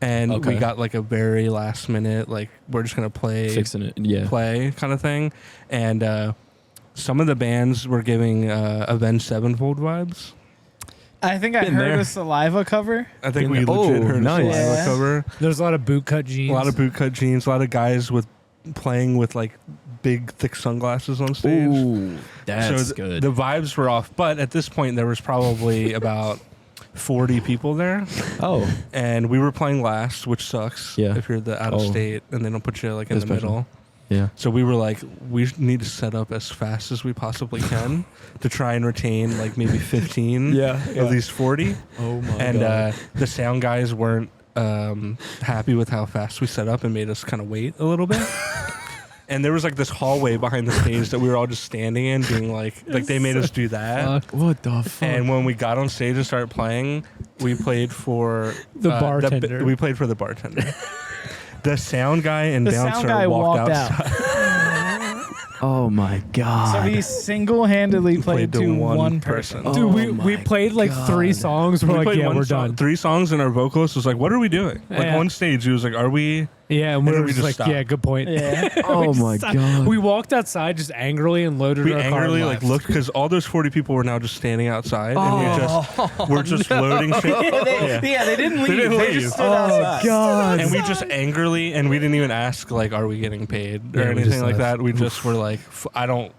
Speaker 1: and we
Speaker 4: Okay.
Speaker 1: got like a very last minute, like we're just gonna play
Speaker 4: Fixing it. Yeah.
Speaker 1: play kind of thing. And some of the bands were giving Avenged Sevenfold vibes.
Speaker 2: I think I
Speaker 4: Been
Speaker 2: heard
Speaker 4: there.
Speaker 2: a Saliva cover.
Speaker 1: I think
Speaker 4: Been
Speaker 1: we
Speaker 4: there.
Speaker 1: legit
Speaker 4: Oh,
Speaker 1: heard
Speaker 4: nice.
Speaker 1: a Saliva
Speaker 2: Yeah.
Speaker 1: cover.
Speaker 3: There's a lot of bootcut jeans.
Speaker 1: A lot of bootcut jeans. A lot of guys with playing with like big, thick sunglasses on stage.
Speaker 4: Ooh, that's
Speaker 1: so
Speaker 4: good.
Speaker 1: The vibes were off, but at this point there was probably about 40 people there,
Speaker 4: Oh,
Speaker 1: and we were playing last, which sucks.
Speaker 4: Yeah.
Speaker 1: If you're out of state and they don't put you like in the
Speaker 4: Especially.
Speaker 1: middle.
Speaker 4: yeah.
Speaker 1: So we were like, we need to set up as fast as we possibly can to try and retain like maybe 15 of these 40.
Speaker 4: Oh my
Speaker 1: And the sound guys weren't happy with how fast we set up and made us kind of wait a little bit. And there was like this hallway behind the stage that we were all just standing in, being like they made us do that.
Speaker 4: What the fuck?
Speaker 1: And when we got on stage and started playing, we played for
Speaker 3: The bartender.
Speaker 1: we played for the bartender. The sound guy and
Speaker 2: The
Speaker 1: bouncer
Speaker 2: sound guy
Speaker 1: walked
Speaker 2: walked
Speaker 1: outside.
Speaker 4: Oh my god.
Speaker 2: So he single-handedly played
Speaker 1: to
Speaker 2: to
Speaker 1: one
Speaker 2: one
Speaker 1: person.
Speaker 2: person.
Speaker 3: Dude,
Speaker 4: Oh
Speaker 3: we
Speaker 4: my
Speaker 3: played like 3
Speaker 4: God.
Speaker 3: songs. We're
Speaker 1: We
Speaker 3: like,
Speaker 1: played
Speaker 3: yeah,
Speaker 1: one
Speaker 3: we're
Speaker 1: song-
Speaker 3: done.
Speaker 1: 3 songs, and our vocalist was like, "What are we doing?" Like
Speaker 3: Yeah.
Speaker 1: on stage, he was like, "Are we?"
Speaker 3: Yeah, and we
Speaker 1: then
Speaker 3: were
Speaker 1: we
Speaker 3: just
Speaker 1: just
Speaker 3: like,
Speaker 1: stopped.
Speaker 3: yeah, good point.
Speaker 2: Yeah.
Speaker 4: Oh my god.
Speaker 3: We walked outside just angrily and loaded
Speaker 1: We
Speaker 3: our car
Speaker 1: angrily
Speaker 3: and
Speaker 1: like
Speaker 3: left.
Speaker 1: looked because all those 40 people were now just standing outside, and we're just loading shit.
Speaker 2: Yeah, they didn't leave.
Speaker 1: They didn't leave.
Speaker 2: just stood outside.
Speaker 4: god.
Speaker 1: And we just angrily, and we didn't even ask like, "Are we getting paid?" or
Speaker 3: Yeah, we
Speaker 1: anything
Speaker 3: just
Speaker 1: like
Speaker 3: left.
Speaker 1: that. We just were like, "I don't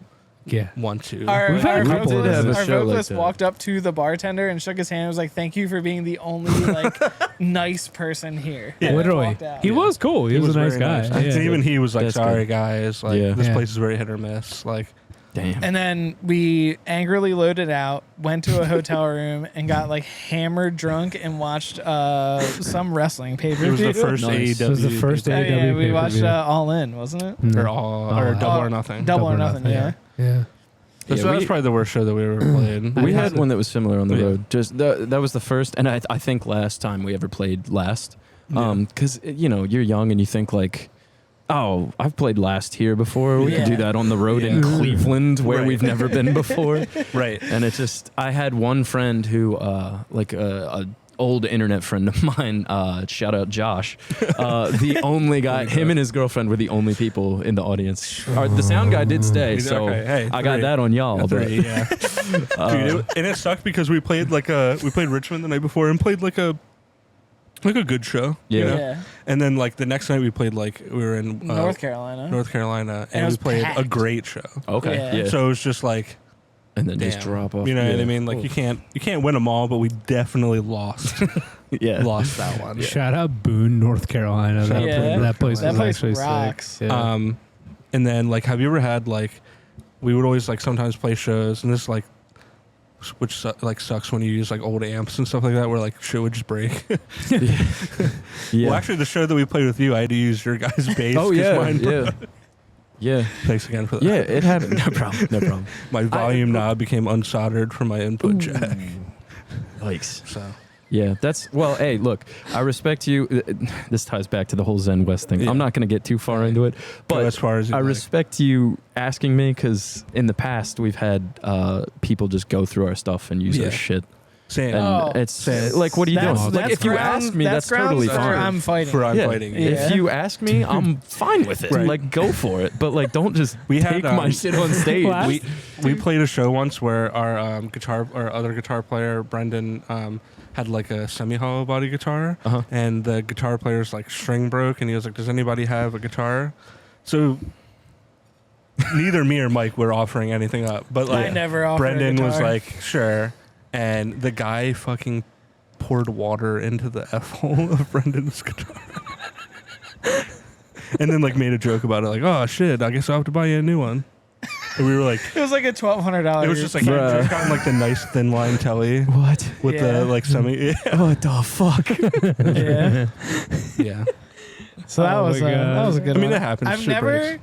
Speaker 3: Yeah.
Speaker 1: want to."
Speaker 2: Our,
Speaker 3: We've had
Speaker 2: our
Speaker 3: a couple
Speaker 4: did have a
Speaker 2: vocalist, our
Speaker 4: show like
Speaker 2: vocalist
Speaker 4: that.
Speaker 2: walked up to the bartender and shook his hand and was like, "Thank you for being the only like nice person here."
Speaker 1: Yeah.
Speaker 2: And
Speaker 3: Literally.
Speaker 2: walked out.
Speaker 3: He was cool. He, was a nice
Speaker 1: very
Speaker 3: guy.
Speaker 1: nice.
Speaker 3: Yeah.
Speaker 1: And even he was like,
Speaker 4: That's
Speaker 1: "Sorry
Speaker 4: good.
Speaker 1: guys, like
Speaker 4: Yeah.
Speaker 1: this
Speaker 3: Yeah.
Speaker 1: place is very hit or miss." Like,
Speaker 4: Damn.
Speaker 2: And then we angrily loaded out, went to a hotel room, and got like hammered drunk and watched some wrestling pay per
Speaker 1: it was
Speaker 2: view.
Speaker 1: the first
Speaker 4: Nice.
Speaker 1: AEW.
Speaker 3: It was the first
Speaker 1: pay-per-view.
Speaker 3: AEW.
Speaker 2: Yeah, we watched
Speaker 3: pay-per-view.
Speaker 2: All In, wasn't it?
Speaker 1: or
Speaker 3: All
Speaker 1: Double
Speaker 2: Oh,
Speaker 1: or Nothing.
Speaker 2: Double or Nothing. Yeah.
Speaker 3: Yeah.
Speaker 1: So
Speaker 4: Yeah,
Speaker 1: that was
Speaker 4: we-
Speaker 1: probably the worst show that we ever played.
Speaker 4: We
Speaker 3: I
Speaker 4: had
Speaker 3: had-
Speaker 4: one that was similar on the
Speaker 1: Yeah.
Speaker 4: road. Just that was the first, and I think last time we ever played last, because you're young and you think like, oh, I've played last here before. We could do
Speaker 2: Yeah.
Speaker 4: that on the road in
Speaker 1: Yeah.
Speaker 4: Cleveland where
Speaker 1: Right.
Speaker 4: we've never been before.
Speaker 1: Right.
Speaker 4: And it just, I had one friend who, like a old internet friend of mine, shout out Josh, the only guy, him and his girlfriend were the only people in the audience. The sound guy did stay, so
Speaker 1: Okay, hey,
Speaker 4: I got
Speaker 1: 3.
Speaker 4: that on y'all. But,
Speaker 1: 3, yeah. Dude, and it sucked because we played Richmond the night before and played like a good show.
Speaker 4: Yeah.
Speaker 1: You know?
Speaker 2: Yeah.
Speaker 1: And then like the next night we played we were in
Speaker 2: North Carolina.
Speaker 1: North Carolina,
Speaker 2: And it
Speaker 1: and we
Speaker 2: was
Speaker 1: played a
Speaker 2: packed.
Speaker 1: great show.
Speaker 4: okay,
Speaker 2: Yeah.
Speaker 4: yeah.
Speaker 1: So it was just like,
Speaker 4: And then
Speaker 1: damn,
Speaker 4: just drop off.
Speaker 1: You know what I
Speaker 4: Yeah.
Speaker 1: mean? Like you can't win them all, but we definitely lost lost that one.
Speaker 3: Shout out Boone, North Carolina.
Speaker 1: Shout out
Speaker 2: Yeah.
Speaker 1: Boone,
Speaker 3: That place
Speaker 2: That
Speaker 3: was
Speaker 2: place
Speaker 3: actually
Speaker 2: rocks.
Speaker 3: sick. Yeah.
Speaker 1: And then like, have you ever had like, we would always like sometimes play shows, and this like, which sucks when you use like old amps and stuff like that, where like shit would just break.
Speaker 4: Yeah.
Speaker 1: Well, actually, the show that we played with you, I had to use your guys' bass.
Speaker 4: Oh
Speaker 1: 'cause
Speaker 4: yeah,
Speaker 1: mine
Speaker 4: yeah, yeah,
Speaker 1: Thanks again for that.
Speaker 4: yeah. It happened. No problem. No problem.
Speaker 1: My volume knob became unsoldered from my input jack.
Speaker 4: Yikes.
Speaker 1: So
Speaker 4: Yeah, that's well. Hey, look, I respect you. This ties back to the whole Zen West thing.
Speaker 1: Yeah.
Speaker 4: I'm not going to get too far into it,
Speaker 1: go
Speaker 4: but
Speaker 1: as far as you
Speaker 4: I
Speaker 1: like.
Speaker 4: respect you asking me because in the past we've had people just go through our stuff and use
Speaker 1: Yeah.
Speaker 4: our shit,
Speaker 1: Same.
Speaker 4: and
Speaker 2: Oh.
Speaker 4: it's like, what are you
Speaker 2: That's-
Speaker 4: doing? Like,
Speaker 2: that's
Speaker 4: if you
Speaker 2: grounds-
Speaker 4: ask me, that's totally
Speaker 2: grounds for
Speaker 4: fine.
Speaker 2: I'm fighting.
Speaker 1: For I'm
Speaker 4: Yeah.
Speaker 1: fighting.
Speaker 2: Yeah.
Speaker 4: If you ask me, I'm fine with it.
Speaker 1: Right.
Speaker 4: Like, go for it. But like, don't just
Speaker 1: We had,
Speaker 4: take my shit on stage.
Speaker 3: Last-
Speaker 1: we played a show once where our other guitar player Brendan had like a semi-hollow body guitar,
Speaker 4: Uh-huh.
Speaker 1: and the guitar player's like string broke, and he was like, "Does anybody have a guitar?" So neither me or Mike were offering anything up, but
Speaker 2: I
Speaker 1: like
Speaker 2: never offered a
Speaker 1: Brendan was
Speaker 2: guitar.
Speaker 1: like, "Sure," and the guy fucking poured water into the f-hole of Brendan's guitar. And then like made a joke about it, like, "Oh shit, I guess I'll have to buy you a new one." And we were like,
Speaker 2: It was like a $1,200.
Speaker 1: it was just like,
Speaker 4: Bruh.
Speaker 1: I just gotten like the nice thin line telly
Speaker 4: What?
Speaker 1: with
Speaker 2: Yeah.
Speaker 1: the like semi.
Speaker 4: What the fuck?
Speaker 2: yeah.
Speaker 1: Yeah.
Speaker 2: So that
Speaker 3: Oh
Speaker 2: was
Speaker 3: my God.
Speaker 2: that was a good
Speaker 1: I mean,
Speaker 2: one.
Speaker 1: it happens.
Speaker 2: I've
Speaker 1: Shit
Speaker 2: never.
Speaker 1: breaks.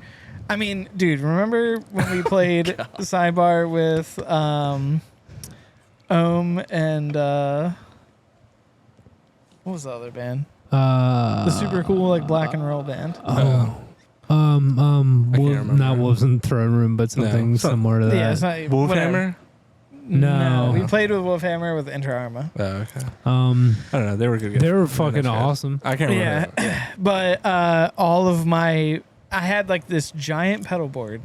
Speaker 2: I mean, dude, remember when we played Sidebar with Ohm and what was the other band? The super cool like black and roll band.
Speaker 1: I can't remember.
Speaker 3: Not Wolves in the Throne Room, but something
Speaker 1: So-
Speaker 3: similar to that.
Speaker 2: Yeah, it's not whatever.
Speaker 1: Wolfhammer?
Speaker 3: No.
Speaker 2: we played with Wolfhammer with Inter Arma.
Speaker 1: Oh, okay.
Speaker 3: Um,
Speaker 1: I don't know. They were good.
Speaker 3: they were
Speaker 1: guys.
Speaker 3: fucking
Speaker 1: Nice guys.
Speaker 3: awesome.
Speaker 1: I can't remember.
Speaker 2: Yeah, but all of my, I had like this giant pedal board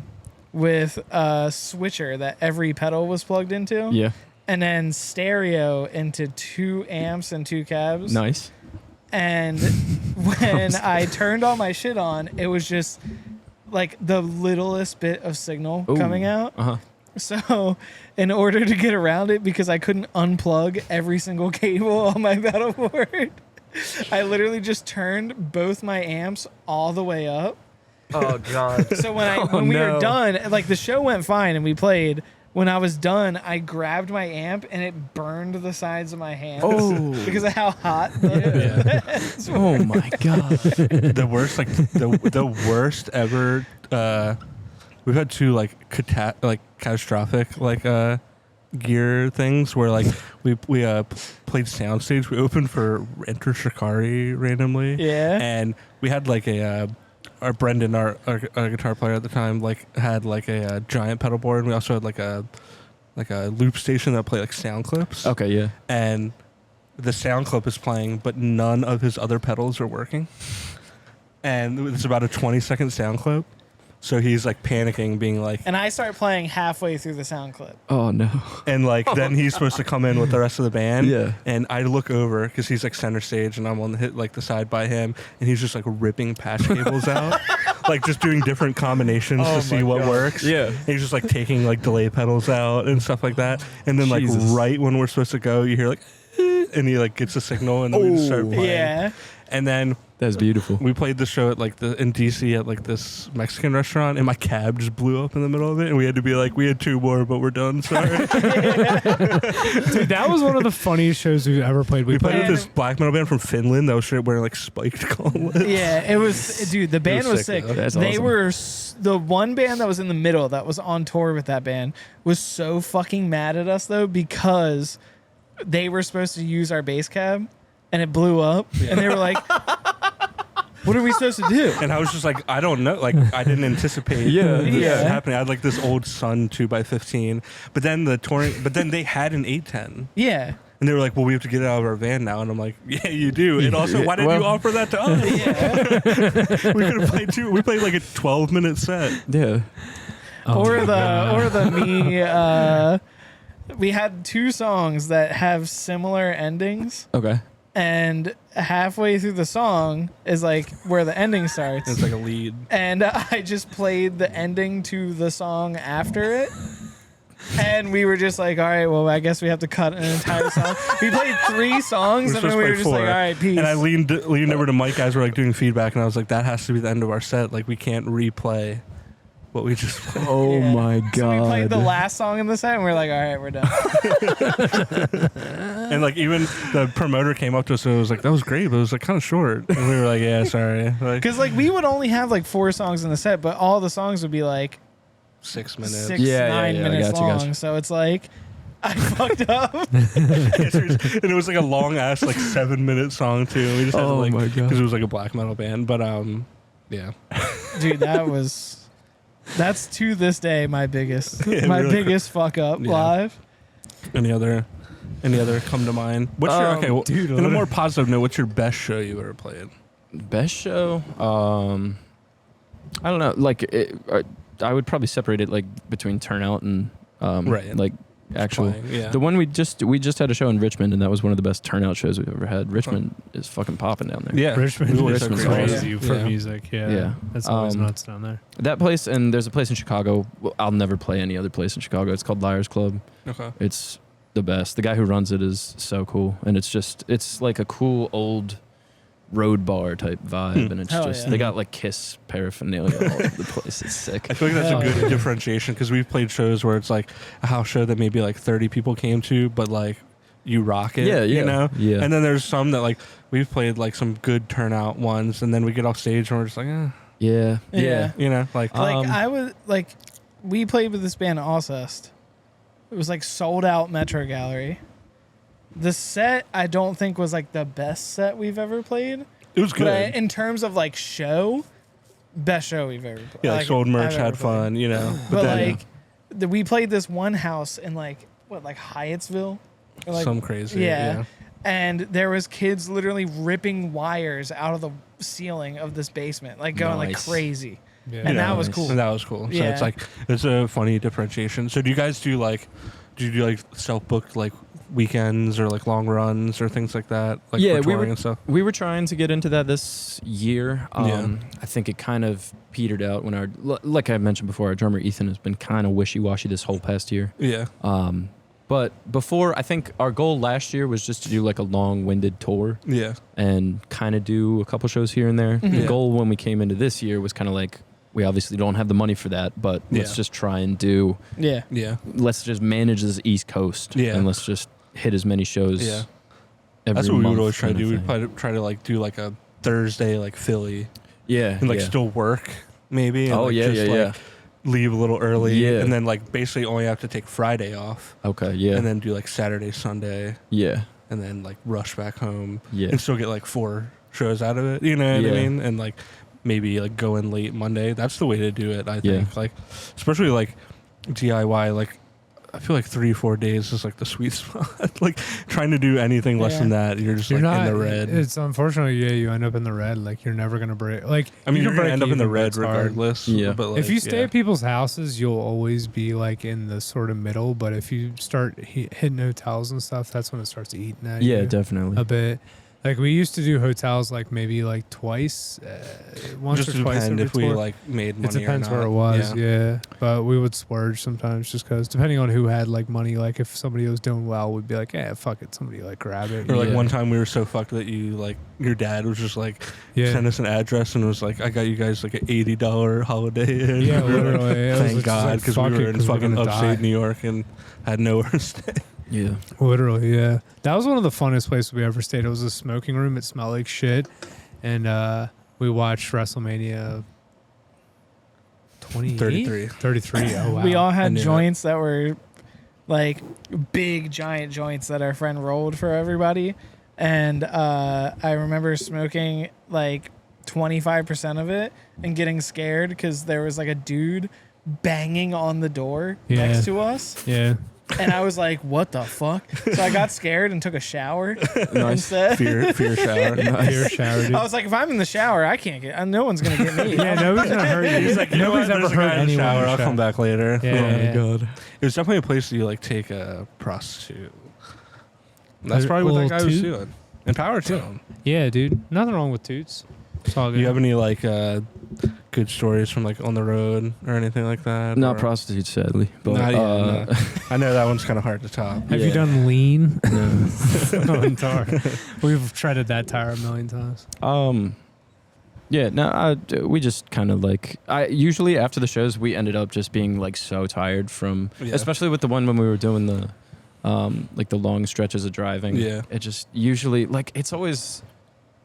Speaker 2: with a switcher that every pedal was plugged into,
Speaker 4: Yeah.
Speaker 2: and then stereo into 2 amps and 2 cabs.
Speaker 4: Nice.
Speaker 2: And when I turned all my shit on, it was just like the littlest bit of signal
Speaker 4: Ooh.
Speaker 2: coming out.
Speaker 4: Uh-huh.
Speaker 2: So, in order to get around it, because I couldn't unplug every single cable on my pedal board, I literally just turned both my amps all the way up.
Speaker 6: Oh god.
Speaker 2: So when we were done, like the show went fine and we played. When I was done, I grabbed my amp and it burned the sides of my hands because of how hot.
Speaker 4: Oh my god.
Speaker 1: The worst, like the worst ever. We've had two like catastrophic gear things where like we played soundstage. We opened for Enter Shikari randomly.
Speaker 2: Yeah.
Speaker 1: And we had like our Brendan, our guitar player at the time, like had like a giant pedal board, and we also had like a loop station that played like sound clips.
Speaker 4: Okay, yeah.
Speaker 1: And the sound clip is playing, but none of his other pedals are working. And it's about a 20-second sound clip. So he's like panicking, being like,
Speaker 2: And I start playing halfway through the sound clip.
Speaker 4: Oh no.
Speaker 1: and like then he's supposed to come in with the rest of the band.
Speaker 4: Yeah.
Speaker 1: And I look over because he's like center stage, and I'm on the side by him, and he's just like ripping patch cables out, like just doing different combinations to see what works.
Speaker 4: Yeah.
Speaker 1: And he's just like taking like delay pedals out and stuff like that. And then like
Speaker 4: Jesus.
Speaker 1: right when we're supposed to go, you hear like, and he like gets a signal, and then we just start playing.
Speaker 2: Yeah.
Speaker 1: And then
Speaker 4: That's beautiful.
Speaker 1: we played the show at like in DC at like this Mexican restaurant, and my cab just blew up in the middle of it, and we had to be like, we had two more, but we're done. Sorry.
Speaker 3: Dude, that was one of the funniest shows we've ever played.
Speaker 1: We played with
Speaker 2: played-
Speaker 1: this black metal band from Finland that was straight wearing like spiked gauntlets.
Speaker 2: Yeah, it was, dude, the band was sick.
Speaker 1: though.
Speaker 4: That's
Speaker 2: They
Speaker 4: awesome.
Speaker 2: were, the one band that was in the middle that was on tour with that band was so fucking mad at us though, because they were supposed to use our bass cab and it blew up. And they were like, what are we supposed to do?
Speaker 1: And I was just like, I don't know. Like, I didn't anticipate this happening. I had like this old Sun 2x15, but then they had an 810.
Speaker 2: Yeah.
Speaker 1: And they were like, well, we have to get it out of our van now. And I'm like, yeah, you do. And also, why didn't you offer that to us?
Speaker 2: Yeah.
Speaker 1: We could have played two. We played like a 12-minute set.
Speaker 4: Yeah.
Speaker 2: or we had two songs that have similar endings,
Speaker 4: Okay.
Speaker 2: and halfway through the song is like where the ending starts.
Speaker 1: It's like a lead.
Speaker 2: And I just played the ending to the song after it. And we were just like, all right, well, I guess we have to cut an entire song. We played 3 songs, and then we were just like, all right, peace.
Speaker 1: And I leaned over to Mike as we're like doing feedback, and I was like, that has to be the end of our set. Like, we can't replay what we just played.
Speaker 4: Oh
Speaker 2: Yeah.
Speaker 4: my god.
Speaker 2: So we played the last song in the set, and we are like, all right, we're done.
Speaker 1: And like even the promoter came up to us and was like, that was great, but it was like kind of short. And we were like, yeah, sorry. Like
Speaker 2: Because like we would only have like 4 songs in the set, but all the songs would be like
Speaker 1: 6 minutes.
Speaker 2: 6,
Speaker 4: Yeah,
Speaker 2: 9
Speaker 4: yeah,
Speaker 2: minutes
Speaker 4: gotcha,
Speaker 2: long.
Speaker 4: gotcha.
Speaker 2: So it's like I fucked up.
Speaker 1: And it was like a long ass like 7-minute song too. We just had to
Speaker 4: Oh
Speaker 1: like,
Speaker 4: my God.
Speaker 1: because it was like a black metal band. But yeah.
Speaker 2: Dude, that's to this day my biggest
Speaker 1: Yeah,
Speaker 2: my
Speaker 1: really
Speaker 2: biggest fuck up
Speaker 1: Yeah.
Speaker 2: live.
Speaker 1: Any other come to mind? What's your okay? Well,
Speaker 3: dude,
Speaker 1: in a more positive note, what's your best show you ever played?
Speaker 4: Best show? I don't know. Like, I would probably separate it like between turnout and
Speaker 1: Right.
Speaker 4: like actual.
Speaker 1: Playing, yeah.
Speaker 4: The one we just had a show in Richmond, and that was one of the best turnout shows we've ever had. Richmond is fucking popping down there.
Speaker 1: Yeah.
Speaker 3: Richmond
Speaker 1: We
Speaker 3: is
Speaker 1: were
Speaker 4: Richmond's
Speaker 1: so
Speaker 3: crazy
Speaker 1: crazy.
Speaker 3: for
Speaker 1: Yeah.
Speaker 3: music. Yeah.
Speaker 4: Yeah.
Speaker 3: That's always nuts down there.
Speaker 4: That place, and there's a place in Chicago. Well, I'll never play any other place in Chicago. It's called Liars Club.
Speaker 1: Okay.
Speaker 4: It's the best. The guy who runs it is so cool, and it's like a cool old road bar type vibe, and it's
Speaker 2: Hell
Speaker 4: just
Speaker 2: yeah.
Speaker 4: they got like Kiss paraphernalia all over the place. It's sick.
Speaker 1: I feel like that's
Speaker 2: Hell
Speaker 1: a good
Speaker 2: yeah.
Speaker 1: differentiation because we've played shows where it's like a house show that maybe like 30 people came to, but like you rock it.
Speaker 4: Yeah, yeah,
Speaker 1: You know?
Speaker 4: yeah.
Speaker 1: And then there's some that like we've played like some good turnout ones, and then we get off stage and we're just like,
Speaker 4: Yeah,
Speaker 2: Yeah.
Speaker 1: you know, like
Speaker 2: Like I was like, we played with this band Alcest. It was like sold out Metro Gallery. The set I don't think was like the best set we've ever played.
Speaker 1: it was
Speaker 2: But
Speaker 1: good.
Speaker 2: in terms of like show, best show we've ever played.
Speaker 1: Yeah, like sold merch,
Speaker 2: I've ever
Speaker 1: had
Speaker 2: played.
Speaker 1: fun, you know.
Speaker 2: But
Speaker 1: then
Speaker 2: like, we played this one house in like Hyattsville, or, like,
Speaker 1: some crazy.
Speaker 2: yeah. And there was kids literally ripping wires out of the ceiling of this basement, like going like
Speaker 4: Nice.
Speaker 2: crazy.
Speaker 3: Yeah.
Speaker 2: And that
Speaker 1: Yeah.
Speaker 2: was cool.
Speaker 1: And that was cool. So
Speaker 2: Yeah.
Speaker 1: it's like it's a funny differentiation. So do you guys do like self booked like weekends or like long runs or things like that? Like
Speaker 4: Yeah,
Speaker 1: for
Speaker 4: we
Speaker 1: touring and stuff.
Speaker 4: were trying to get into that this year.
Speaker 1: Yeah.
Speaker 4: I think it kind of petered out when like I mentioned before, our drummer Ethan has been kind of wishy-washy this whole past year.
Speaker 1: Yeah.
Speaker 4: But before, I think our goal last year was just to do like a long-winded tour
Speaker 1: Yeah.
Speaker 4: and kind of do a couple shows here and there. The
Speaker 1: Yeah.
Speaker 4: goal when we came into this year was kind of like, we obviously don't have the money for that, but let's
Speaker 1: Yeah.
Speaker 4: just try and do,
Speaker 2: Yeah.
Speaker 1: Yeah.
Speaker 4: let's just manage this East Coast.
Speaker 1: Yeah.
Speaker 4: And let's just hit as many shows.
Speaker 1: Yeah.
Speaker 4: Every
Speaker 1: That's what we would
Speaker 4: month
Speaker 1: always try to
Speaker 4: kinda
Speaker 1: do. We'd
Speaker 4: thing.
Speaker 1: probably try to like do like a Thursday like Philly
Speaker 4: Yeah.
Speaker 1: and like
Speaker 4: yeah.
Speaker 1: still work maybe. And,
Speaker 4: Oh,
Speaker 1: like,
Speaker 4: yeah,
Speaker 1: just,
Speaker 4: yeah,
Speaker 1: like,
Speaker 4: yeah.
Speaker 1: leave a little early.
Speaker 4: Yeah.
Speaker 1: And then like basically only have to take Friday off.
Speaker 4: Okay, yeah.
Speaker 1: And then do like Saturday, Sunday,
Speaker 4: yeah.
Speaker 1: and then like rush back home.
Speaker 4: Yeah.
Speaker 1: And still get like 4 shows out of it. You know what I
Speaker 4: Yeah.
Speaker 1: mean? And like maybe like go in late Monday. That's the way to do it, I
Speaker 4: Yeah.
Speaker 1: think. Like especially like DIY, like I feel like 3-4 days is like the sweet spot. Like trying to do anything less
Speaker 2: Yeah.
Speaker 1: than that, you're just
Speaker 3: You're
Speaker 1: like
Speaker 3: not
Speaker 1: in the red.
Speaker 3: It's unfortunately, yeah, you end up in the red. Like you're never gonna break. Like
Speaker 1: I mean,
Speaker 3: you
Speaker 1: you're
Speaker 3: can
Speaker 1: gonna
Speaker 3: break
Speaker 1: end up in the
Speaker 3: even, but
Speaker 1: red
Speaker 3: it's hard.
Speaker 1: regardless.
Speaker 4: Yeah.
Speaker 1: But like,
Speaker 3: If you stay
Speaker 1: yeah.
Speaker 3: at people's houses, you'll always be like in the sort of middle. But if you start hitting hotels and stuff, that's when it starts eating at
Speaker 4: Yeah,
Speaker 3: you
Speaker 4: definitely.
Speaker 3: a bit. Like we used to do hotels like maybe like twice, once
Speaker 1: just
Speaker 3: or twice
Speaker 1: depend
Speaker 3: every
Speaker 1: if we
Speaker 3: tour.
Speaker 1: like made
Speaker 3: It
Speaker 1: money
Speaker 3: depends
Speaker 1: or not.
Speaker 3: where it was, yeah. But we would splurge sometimes just because, depending on who had like money. Like if somebody was doing well, we'd be like, "Yeah, fuck it, somebody like grab it."
Speaker 1: Or like
Speaker 4: Yeah.
Speaker 1: one time we were so fucked that you like your dad was just like
Speaker 3: yeah,
Speaker 1: send us an address and was like, I got you guys like an $80 holiday in.
Speaker 3: yeah,
Speaker 1: We were like,
Speaker 3: literally. It was
Speaker 1: thank
Speaker 3: just
Speaker 1: God,
Speaker 3: like,
Speaker 1: because
Speaker 3: fuck
Speaker 1: we
Speaker 3: it,
Speaker 1: were in
Speaker 3: 'cause we're
Speaker 1: fucking
Speaker 3: gonna
Speaker 1: upstate
Speaker 3: die.
Speaker 1: New York and had nowhere to stay.
Speaker 4: Yeah.
Speaker 3: Literally, yeah. That was one of the funnest places we ever stayed. It was a smoking room. It smelled like shit, and we watched WrestleMania
Speaker 1: 33.
Speaker 3: 33. Oh wow.
Speaker 2: We all
Speaker 1: I
Speaker 2: had
Speaker 1: knew it.
Speaker 2: joints that were like big giant joints that our friend rolled for everybody. And I remember smoking like 25% of it and getting scared because there was like a dude banging on the door
Speaker 3: Yeah.
Speaker 2: next to us.
Speaker 3: Yeah.
Speaker 2: And I was like, what the fuck? So I got scared and took a shower
Speaker 4: Nice.
Speaker 2: instead.
Speaker 1: Fear shower.
Speaker 3: Beer shower, dude.
Speaker 2: I was like, if I'm in the shower, I can't get. No one's gonna get me.
Speaker 3: Yeah, nobody's gonna hurt you.
Speaker 1: He's like, you know
Speaker 3: nobody's
Speaker 1: what?
Speaker 3: ever
Speaker 1: There's a
Speaker 3: hurt
Speaker 1: guy in the
Speaker 3: anyone.
Speaker 1: shower.
Speaker 3: in the
Speaker 1: I'll
Speaker 3: shower.
Speaker 1: come back later.
Speaker 3: Yeah,
Speaker 1: Oh my
Speaker 3: yeah.
Speaker 1: God. It was definitely a place that you like take a prostitute. And that's
Speaker 3: A
Speaker 1: probably what that
Speaker 3: little
Speaker 1: guy was
Speaker 3: toot?
Speaker 1: doing. And power to him.
Speaker 3: Yeah, dude. Nothing wrong with toots. It's all
Speaker 1: Do
Speaker 3: good.
Speaker 1: you have any like good stories from like on the road or anything like that?
Speaker 4: Not
Speaker 1: or?
Speaker 4: prostitutes, sadly. But
Speaker 1: Not yet, no. I know that one's kind of hard to top.
Speaker 3: Have you
Speaker 4: Yeah.
Speaker 3: done lean?
Speaker 4: no.
Speaker 3: On tour? We've treaded that tire a million times.
Speaker 4: Yeah, no, we just kind of like, usually after the shows, we ended up just being like so tired from,
Speaker 1: Yeah.
Speaker 4: especially with the one when we were doing the, like the long stretches of driving.
Speaker 1: Yeah.
Speaker 4: It just usually, like, it's always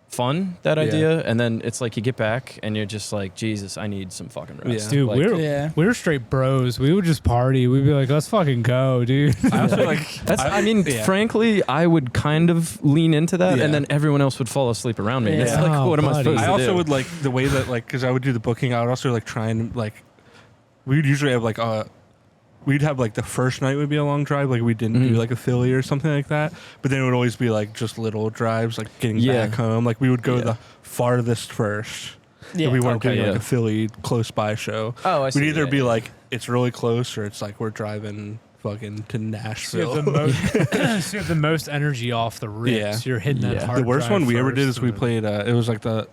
Speaker 4: fun, that
Speaker 1: Yeah.
Speaker 4: idea. And then it's like you get back and you're just like, Jesus, I need some fucking rest.
Speaker 1: Yeah.
Speaker 3: Dude,
Speaker 4: Like,
Speaker 2: Yeah.
Speaker 3: we were straight bros. We would just party. We'd be like, let's fucking go, dude.
Speaker 1: I also like
Speaker 4: I mean,
Speaker 1: yeah.
Speaker 4: frankly, I would kind of lean into that,
Speaker 1: Yeah.
Speaker 4: and then everyone else would fall asleep around me. And it's
Speaker 2: Yeah.
Speaker 4: like,
Speaker 3: Oh,
Speaker 4: what am I
Speaker 3: buddy.
Speaker 4: supposed
Speaker 1: I
Speaker 4: to
Speaker 1: also
Speaker 4: do?
Speaker 1: would like the way that like because I would do the booking. I would also like try and like we would usually have like we'd have like the first night would be a long drive, like we didn't do
Speaker 4: Mhm.
Speaker 1: like a Philly or something like that. But then it would always be like just little drives, like getting
Speaker 4: Yeah.
Speaker 1: back home. Like we would go
Speaker 4: Yeah.
Speaker 1: the farthest first.
Speaker 2: Yeah.
Speaker 1: If we weren't
Speaker 4: Okay,
Speaker 1: doing like
Speaker 4: yeah.
Speaker 1: a Philly close by show.
Speaker 4: Oh, I see.
Speaker 1: We'd either
Speaker 4: Yeah,
Speaker 1: be
Speaker 4: yeah.
Speaker 1: like it's really close or it's like we're driving fucking to
Speaker 3: So you
Speaker 1: Nashville.
Speaker 3: have the most, so you have the most energy off the rips.
Speaker 1: Yeah.
Speaker 3: You're hitting that
Speaker 4: Yeah.
Speaker 3: hard
Speaker 1: The worst
Speaker 3: drive
Speaker 1: one we ever did
Speaker 3: first
Speaker 1: is we
Speaker 3: and then-
Speaker 1: played it was like the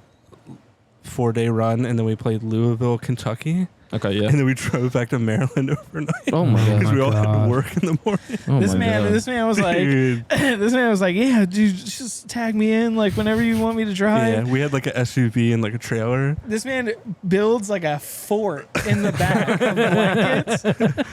Speaker 1: 4-day run and then we played Louisville, Kentucky.
Speaker 4: Okay, yeah.
Speaker 1: And then we drove back to Maryland overnight
Speaker 4: Oh my
Speaker 3: Oh
Speaker 4: god.
Speaker 1: because we all had to
Speaker 3: God.
Speaker 1: work in the morning.
Speaker 4: Oh
Speaker 2: This
Speaker 4: my
Speaker 2: man,
Speaker 4: God.
Speaker 2: this man was like,
Speaker 1: Dude.
Speaker 2: this man was like, yeah, dude, just tag me in, like whenever you want me to drive.
Speaker 1: Yeah, we had like a SUV and like a trailer.
Speaker 2: This man builds like a fort in the back of blankets.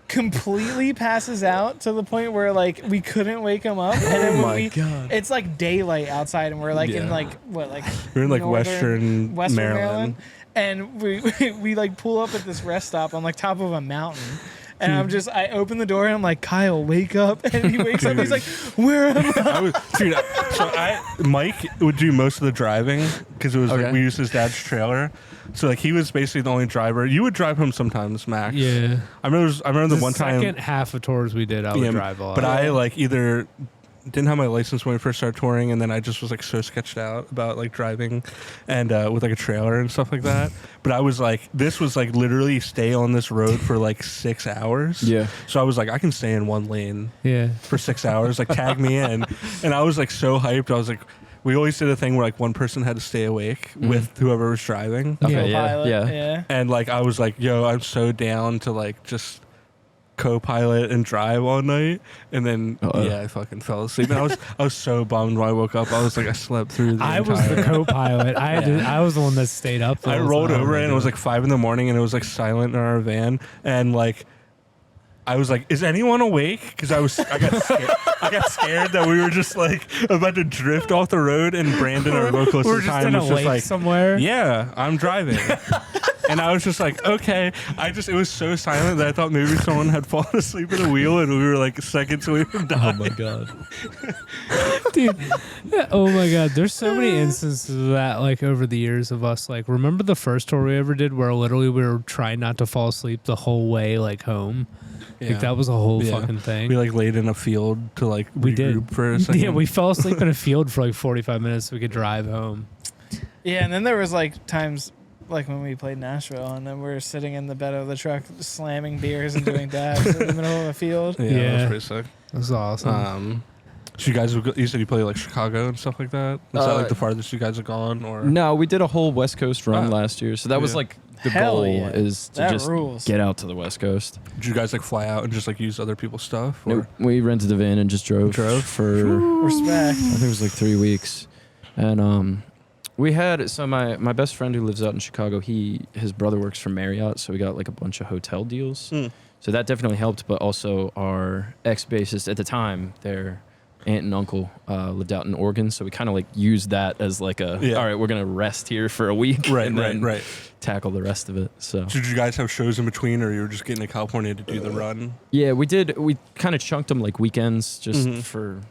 Speaker 2: Completely passes out to the point where like we couldn't wake him up, and then when we,
Speaker 4: god.
Speaker 2: it's like daylight outside, and we're like in
Speaker 1: Yeah.
Speaker 2: like what like
Speaker 1: We're in like
Speaker 2: northern-
Speaker 1: Western
Speaker 2: Maryland, and we like pull up at this rest stop on like top of a mountain. And I open the door and I'm like, Kyle, wake up. And he wakes up. He's like, where am I?
Speaker 1: Mike would do most of the driving because it was
Speaker 4: Okay.
Speaker 1: like we used his dad's trailer. So like he was basically the only driver. You would drive home sometimes, Max.
Speaker 3: Yeah.
Speaker 1: I remember the one time.
Speaker 3: second half of tours we did, I would
Speaker 1: Yeah,
Speaker 3: drive a lot.
Speaker 1: but I like either didn't have my license when we first started touring, and then I just was like so sketched out about like driving and with like a trailer and stuff like that. But I was like, this was like literally stay on this road for like 6 hours.
Speaker 4: Yeah.
Speaker 1: So I was like, I can stay in one lane
Speaker 3: Yeah.
Speaker 1: for 6 hours, like tag me in. And I was like so hyped. I was like, we always did a thing where like one person had to stay awake with whoever was driving.
Speaker 4: Okay,
Speaker 2: Co-pilot,
Speaker 4: yeah.
Speaker 1: And like I was like, yo, I'm so down to like just co-pilot and drive all night. And then I fucking fell asleep. And I was so bummed when I woke up. I was like, I slept through the
Speaker 3: I was the co-pilot. I was the one that stayed up.
Speaker 1: I rolled over and it was like 5 a.m. and it was like silent in our van. And like I was like, is anyone awake? Because I got scared that we were just like about to drift off the road, and Brandon, our vocalist at the time, was just like,
Speaker 3: somewhere.
Speaker 1: yeah, I'm driving. And I was just like, okay. It was so silent that I thought maybe someone had fallen asleep at the wheel, and we were like seconds away from dying.
Speaker 4: Oh my god.
Speaker 3: Dude, oh my god, there's so many instances of that, like over the years of us. Like, remember the first tour we ever did where literally we were trying not to fall asleep the whole way, like home? Like, that was a whole fucking thing.
Speaker 1: We like laid in a field to like
Speaker 3: We did.
Speaker 1: regroup for a second.
Speaker 3: Yeah, we fell asleep in a field for like 45 minutes so we could drive home.
Speaker 2: Yeah, and then there was like times like when we played Nashville, and then we're sitting in the bed of the truck slamming beers and doing dabs in the middle of a field.
Speaker 1: Yeah, that was pretty sick.
Speaker 3: That was awesome.
Speaker 1: So you said you play like Chicago and stuff like that? Is that like the farthest you guys have gone? Or
Speaker 4: No, we did a whole West Coast run last year. So that was like the
Speaker 2: Hell
Speaker 4: goal
Speaker 2: yeah.
Speaker 4: is to
Speaker 2: That
Speaker 4: just
Speaker 2: rules.
Speaker 4: get out to the West Coast.
Speaker 1: did you guys like fly out and just like use other people's stuff? Or
Speaker 4: Nope. We rented a van and just drove for
Speaker 2: Respect.
Speaker 4: I think it was like 3 weeks. And we had my best friend who lives out in Chicago, his brother works for Marriott, so we got like a bunch of hotel deals. So that definitely helped, but also our ex-bassist at the time, their aunt and uncle lived out in Oregon, so we kind of like used that as like all right, we're gonna rest here for a week and then tackle the rest of it. So
Speaker 1: did you guys have shows in between, or you were just getting to California to do the run?
Speaker 4: Yeah, we did. We kind of chunked them like weekends just for,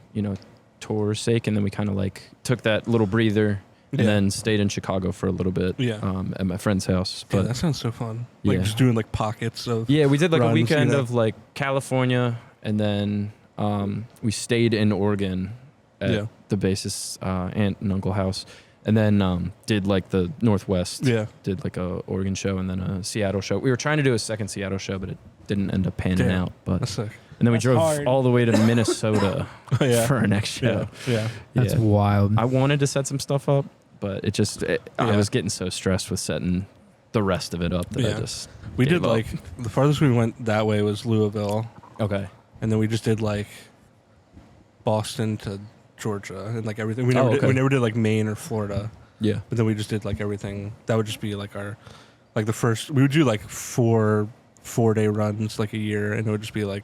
Speaker 4: tour's sake, and then we kind of like took that little breather and then stayed in Chicago for a little bit at my friend's house. But
Speaker 1: that sounds so fun. Like just doing like pockets of
Speaker 4: we did like
Speaker 1: runs,
Speaker 4: a weekend of like California, and then we stayed in Oregon at the bassist's aunt and uncle house, and then did like the Northwest. Did like a Oregon show and then a Seattle show. We were trying to do a second Seattle show, but it didn't end up panning out. But
Speaker 1: that's sick.
Speaker 4: And then we
Speaker 2: That's
Speaker 4: drove
Speaker 2: hard.
Speaker 4: all the way to Minnesota for our next show.
Speaker 3: That's wild.
Speaker 4: I wanted to set some stuff up, but I was getting so stressed with setting the rest of it up that I just
Speaker 1: we
Speaker 4: gave
Speaker 1: did
Speaker 4: up.
Speaker 1: like the farthest we went that way was Louisville.
Speaker 4: Okay.
Speaker 1: And then we just did like Boston to Georgia and like everything. We never did like Maine or Florida.
Speaker 4: Yeah.
Speaker 1: But then we just did like everything. That would just be like our like the first. We would do like 4-day runs like a year, and it would just be like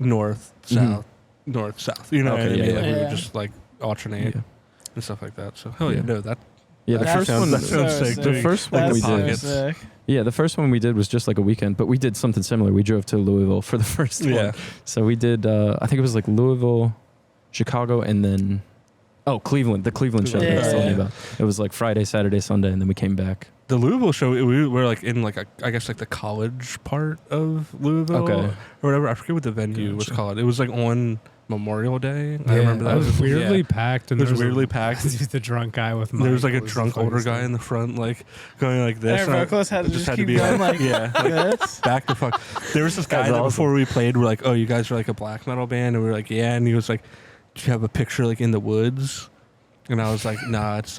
Speaker 1: north, south, north, south. You know what I mean? Like we would just like alternate and stuff like that. So hell yeah, no that.
Speaker 4: Yeah, the first one.
Speaker 1: That sounds sick.
Speaker 4: The first one we did. Yeah, the first one we did was just like a weekend, but we did something similar. We drove to Louisville for the first one. So we did, I think it was like Louisville, Chicago, and then, Cleveland, the Cleveland show that I was telling you about. It was like Friday, Saturday, Sunday, and then we came back.
Speaker 1: The Louisville show, we were like in like I guess like the college part of Louisville or whatever. I forget what the venue was called. It was like on Memorial Day. I remember that.
Speaker 3: It was weirdly packed. And
Speaker 1: it was weirdly packed.
Speaker 3: The drunk guy with
Speaker 1: there was like a drunk older guy in the front, like going like this.
Speaker 2: Our vocalist had to just keep
Speaker 1: be
Speaker 2: going like
Speaker 1: this. Back the fuck. There was this guy that before we played, we're like, oh, you guys are like a black metal band, and we were like, yeah, and he was like, do you have a picture like in the woods? And I was like, nah, it's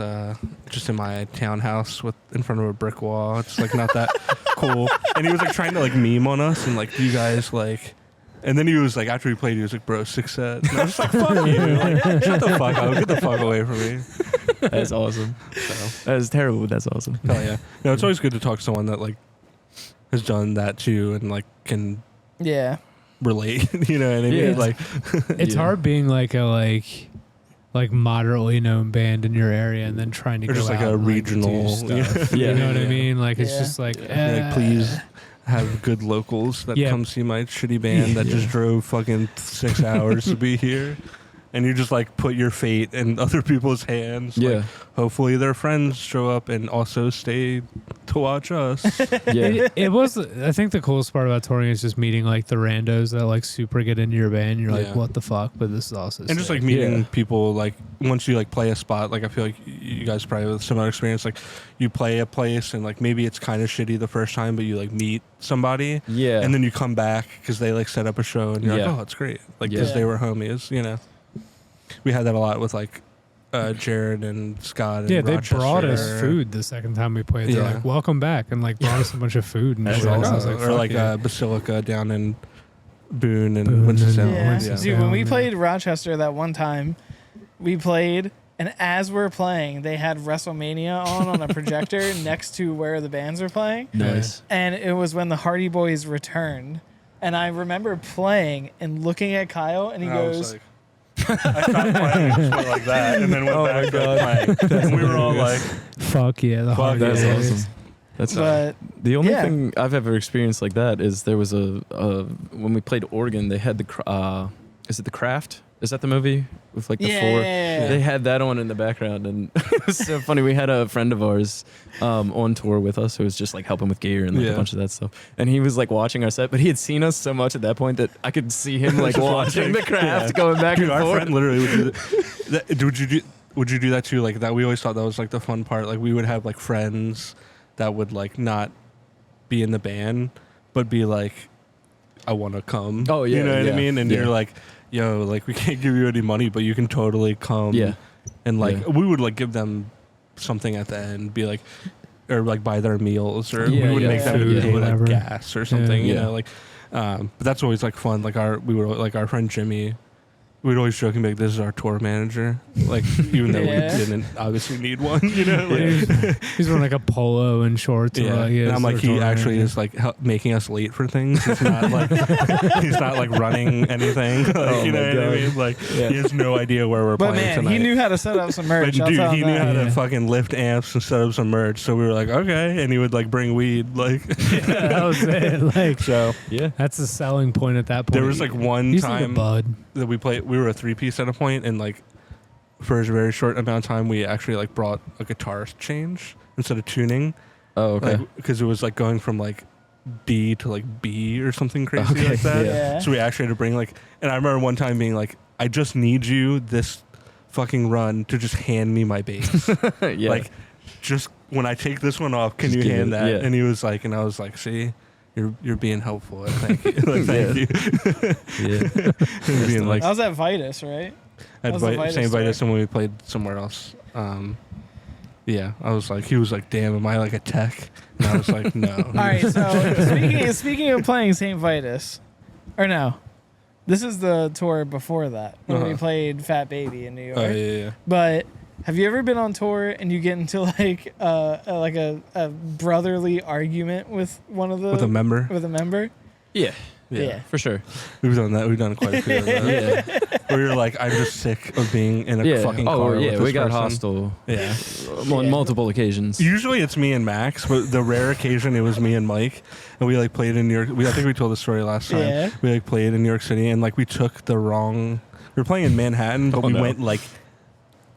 Speaker 1: just in my townhouse in front of a brick wall. It's like not that cool. And he was like trying to like meme on us and like, do you guys like? And then he was like, after we played, he was like, bro, 6 set. And I was just like, fuck you. Like, shut the fuck up. Get the fuck away from me.
Speaker 4: That's awesome. So, that is terrible, but that's awesome.
Speaker 1: Hell yeah. No, it's always good to talk to someone that like has done that too and like can relate. You know what I mean?
Speaker 3: Yeah.
Speaker 1: Like
Speaker 3: it's hard being like a like moderately known band in your area and then trying to go
Speaker 1: just
Speaker 3: out
Speaker 1: like a
Speaker 3: and,
Speaker 1: regional
Speaker 3: do stuff. You know what I mean? Like it's just like
Speaker 1: please have good locals that come see my shitty band that just drove fucking 6 hours to be here. And you just like put your fate in other people's hands. Like, hopefully their friends show up and also stay to watch us.
Speaker 4: Yeah.
Speaker 3: It was. I think the coolest part about touring is just meeting like the randos that like super get into your band. You're like,
Speaker 1: Yeah.
Speaker 3: what the fuck? But this is also
Speaker 1: And just
Speaker 3: sick.
Speaker 1: like meeting
Speaker 4: Yeah.
Speaker 1: people, like once you like play a spot, like I feel like you guys probably have a similar experience. Like you play a place and like maybe it's kind of shitty the first time, but you like meet somebody,
Speaker 4: Yeah.
Speaker 1: and then you come back because they like set up a show, and you're
Speaker 4: Yeah.
Speaker 1: like, oh, it's great, like because
Speaker 2: Yeah.
Speaker 1: they were homies, you know. We had that a lot with like Jared and Scott. And
Speaker 3: Yeah, they
Speaker 1: Rochester.
Speaker 3: brought us food the second time we played. They're
Speaker 1: Yeah.
Speaker 3: like, welcome back, and like brought us a bunch of food and
Speaker 1: That's
Speaker 3: shit. I
Speaker 1: awesome.
Speaker 3: was like,
Speaker 1: Or
Speaker 3: fuck
Speaker 1: like
Speaker 3: yeah.
Speaker 1: Basilica down in Boone and
Speaker 3: Boone
Speaker 1: Winston-Salem.
Speaker 2: Yeah.
Speaker 3: Winston-Salem.
Speaker 2: Dude, when we
Speaker 3: Yeah.
Speaker 2: played Rochester that one time, we played, and as we're playing, they had WrestleMania on a projector next to where the bands were playing.
Speaker 4: Nice.
Speaker 2: And it was when the Hardy Boys returned. And I remember playing and looking at Kyle, and he
Speaker 1: And I was
Speaker 2: goes,
Speaker 1: like, I stopped playing, just went like that, and then went back to playing. And we were all like,
Speaker 3: fuck yeah, the
Speaker 1: Fuck,
Speaker 3: Hardy
Speaker 4: That's
Speaker 3: Boys.
Speaker 4: awesome. That's
Speaker 2: but
Speaker 4: the only
Speaker 2: yeah.
Speaker 4: thing I've ever experienced like that is there was a when we played Oregon, they had is it The Craft? Is that the movie with like the
Speaker 2: Yeah,
Speaker 4: four?
Speaker 2: yeah, yeah.
Speaker 4: They had that on in the background, and it was so funny. We had a friend of ours on tour with us who was just like helping with gear and like
Speaker 1: Yeah.
Speaker 4: a bunch of that stuff. And he was like watching our set, but he had seen us so much at that point that I could see him like
Speaker 1: Just
Speaker 4: watching
Speaker 1: watching.
Speaker 4: The Craft
Speaker 1: Yeah.
Speaker 4: going back
Speaker 1: dude,
Speaker 4: and
Speaker 1: our
Speaker 4: forth.
Speaker 1: friend literally would do that. Would you do that too? Like that, we always thought that was like the fun part. Like we would have like friends that would like not be in the band, but be like, I want to come.
Speaker 4: Oh, yeah,
Speaker 1: you know what
Speaker 4: yeah,
Speaker 1: I mean? And
Speaker 4: yeah.
Speaker 1: you're like, yo, like we can't give you any money, but you can totally come.
Speaker 4: Yeah.
Speaker 1: And like
Speaker 4: Yeah.
Speaker 1: we would like give them something at the end, be like, or like buy their meals, or
Speaker 4: Yeah,
Speaker 1: we would
Speaker 4: yeah.
Speaker 1: make them
Speaker 2: Food,
Speaker 1: pay
Speaker 3: whatever.
Speaker 1: like gas or something. You
Speaker 4: Yeah.
Speaker 1: know, like. But that's always like fun. Like our friend Jimmy. We'd always joke and be like, "This is our tour manager," like even though
Speaker 2: Yeah.
Speaker 1: we didn't obviously need one, you know. Like,
Speaker 3: He's wearing like a polo and shorts.
Speaker 1: yeah,
Speaker 3: He
Speaker 1: and
Speaker 3: has
Speaker 1: I'm like,
Speaker 3: their
Speaker 1: he
Speaker 3: tour
Speaker 1: actually
Speaker 3: manager.
Speaker 1: is like making us late for things. He's not like he's not like running anything. Like,
Speaker 4: Oh
Speaker 1: you know
Speaker 4: my
Speaker 1: what I
Speaker 4: God.
Speaker 1: mean? Like
Speaker 4: Yeah.
Speaker 1: he has no idea where we're
Speaker 2: But
Speaker 1: playing
Speaker 2: man,
Speaker 1: tonight.
Speaker 2: he knew how to set up some
Speaker 1: But
Speaker 2: merch. I'll
Speaker 1: dude,
Speaker 2: tell
Speaker 1: he
Speaker 2: him
Speaker 1: knew
Speaker 2: that.
Speaker 1: how to
Speaker 3: Yeah.
Speaker 1: fucking lift amps and set up some merch. So we were like, okay, and he would like bring weed, like.
Speaker 3: Yeah, that was it. Like,
Speaker 1: So
Speaker 4: Yeah.
Speaker 3: that's the selling point at that point.
Speaker 1: there was like one
Speaker 3: He's like a
Speaker 1: time
Speaker 3: bud.
Speaker 1: that we played. We were a 3-piece at a point, and like for a very short amount of time, we actually like brought a guitar change instead of tuning,
Speaker 4: Oh, okay.
Speaker 1: because it was like going from like D to like B or something crazy
Speaker 4: Okay,
Speaker 1: like that.
Speaker 2: yeah.
Speaker 1: So we actually had to bring like, and I remember one time being like, I just need you this fucking run to just hand me my bass.
Speaker 4: Yeah.
Speaker 1: Like, just when I take this one off, can
Speaker 4: Just
Speaker 1: you
Speaker 4: give
Speaker 1: hand
Speaker 4: it-
Speaker 1: that?
Speaker 4: yeah.
Speaker 1: And he was like, and I was like, see, you're being helpful. Thank you. Like, thank you.
Speaker 4: Yeah.
Speaker 1: And being like,
Speaker 2: That was at Vitus, right?
Speaker 1: at
Speaker 2: that was the
Speaker 1: Vitus,
Speaker 2: Vitus
Speaker 1: same
Speaker 2: tour.
Speaker 1: Vitus, and when we played somewhere else. Yeah, I was like, he was like, damn, am I like a tech? And I was like, no.
Speaker 2: All right, so speaking of playing St. Vitus, or no, this is the tour before that when we
Speaker 1: Uh-huh.
Speaker 2: played Fat Baby in New York.
Speaker 1: Oh yeah.
Speaker 2: But have you ever been on tour and you get into like a brotherly argument with one of the
Speaker 1: With a member.
Speaker 2: with a member?
Speaker 4: Yeah.
Speaker 2: Yeah.
Speaker 4: For sure.
Speaker 1: We've done that. We've done quite a few of those.
Speaker 4: Yeah.
Speaker 1: Where you're like, I'm just sick of being in a
Speaker 4: Yeah.
Speaker 1: fucking car.
Speaker 4: Oh,
Speaker 1: with
Speaker 4: yeah.
Speaker 1: this
Speaker 4: We got
Speaker 1: person.
Speaker 4: hostile
Speaker 1: Yeah.
Speaker 4: on
Speaker 2: Yeah.
Speaker 4: multiple occasions.
Speaker 1: Usually it's me and Max, but the rare occasion it was me and Mike, and we like played in New York. I think we told the story last time.
Speaker 2: Yeah.
Speaker 1: We like played in New York City, and like we took the wrong. We were playing in Manhattan, but
Speaker 4: Oh,
Speaker 1: we
Speaker 4: no.
Speaker 1: went like.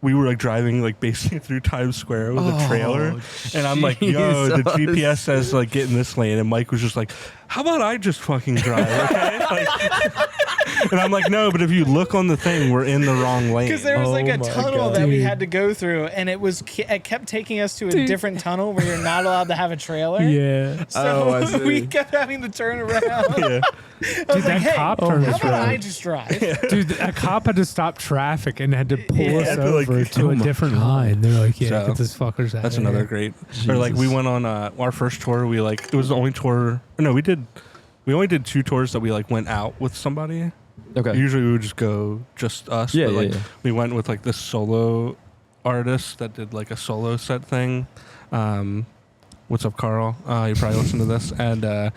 Speaker 1: We were like driving like basically through Times Square with a trailer, and I'm like, "Yo, the
Speaker 4: Jesus.
Speaker 1: GPS says like get in this lane," and Mike was just like, "How about I just fucking drive?" Okay, like, and I'm like, "No, but if you look on the thing, we're in the wrong lane."
Speaker 2: Because there was like
Speaker 4: Oh
Speaker 2: a
Speaker 4: my
Speaker 2: tunnel
Speaker 4: God.
Speaker 2: that we
Speaker 3: Dude.
Speaker 2: had to go through, and it kept taking us to a
Speaker 3: Dude.
Speaker 2: different tunnel where you're not allowed to have a trailer.
Speaker 3: Yeah.
Speaker 2: So
Speaker 4: Oh, I see.
Speaker 2: we kept having to turn around.
Speaker 1: Yeah.
Speaker 2: I was
Speaker 3: Dude,
Speaker 2: like,
Speaker 3: that
Speaker 2: hey,
Speaker 3: cop
Speaker 2: how
Speaker 3: turned
Speaker 2: about
Speaker 3: us around.
Speaker 2: I just drive?
Speaker 3: Dude, a cop had to stop traffic and had to pull
Speaker 2: Yeah.
Speaker 3: us
Speaker 1: Had to, like,
Speaker 3: over to
Speaker 1: oh
Speaker 3: a
Speaker 1: my
Speaker 3: different line. They're like, yeah,
Speaker 1: So,
Speaker 3: get this fuckers out
Speaker 1: That's
Speaker 3: of
Speaker 1: another
Speaker 3: here.
Speaker 1: great. Or like we
Speaker 4: Jesus.
Speaker 1: went on our first tour. We like it was the only tour. No, we only did 2 tours that we like went out with somebody.
Speaker 4: Okay.
Speaker 1: Usually we would just go just us.
Speaker 4: Yeah,
Speaker 1: but
Speaker 4: yeah,
Speaker 1: like
Speaker 4: yeah.
Speaker 1: we went with like this solo artist that did like a solo set thing. What's up, Carl? You probably listen to this, and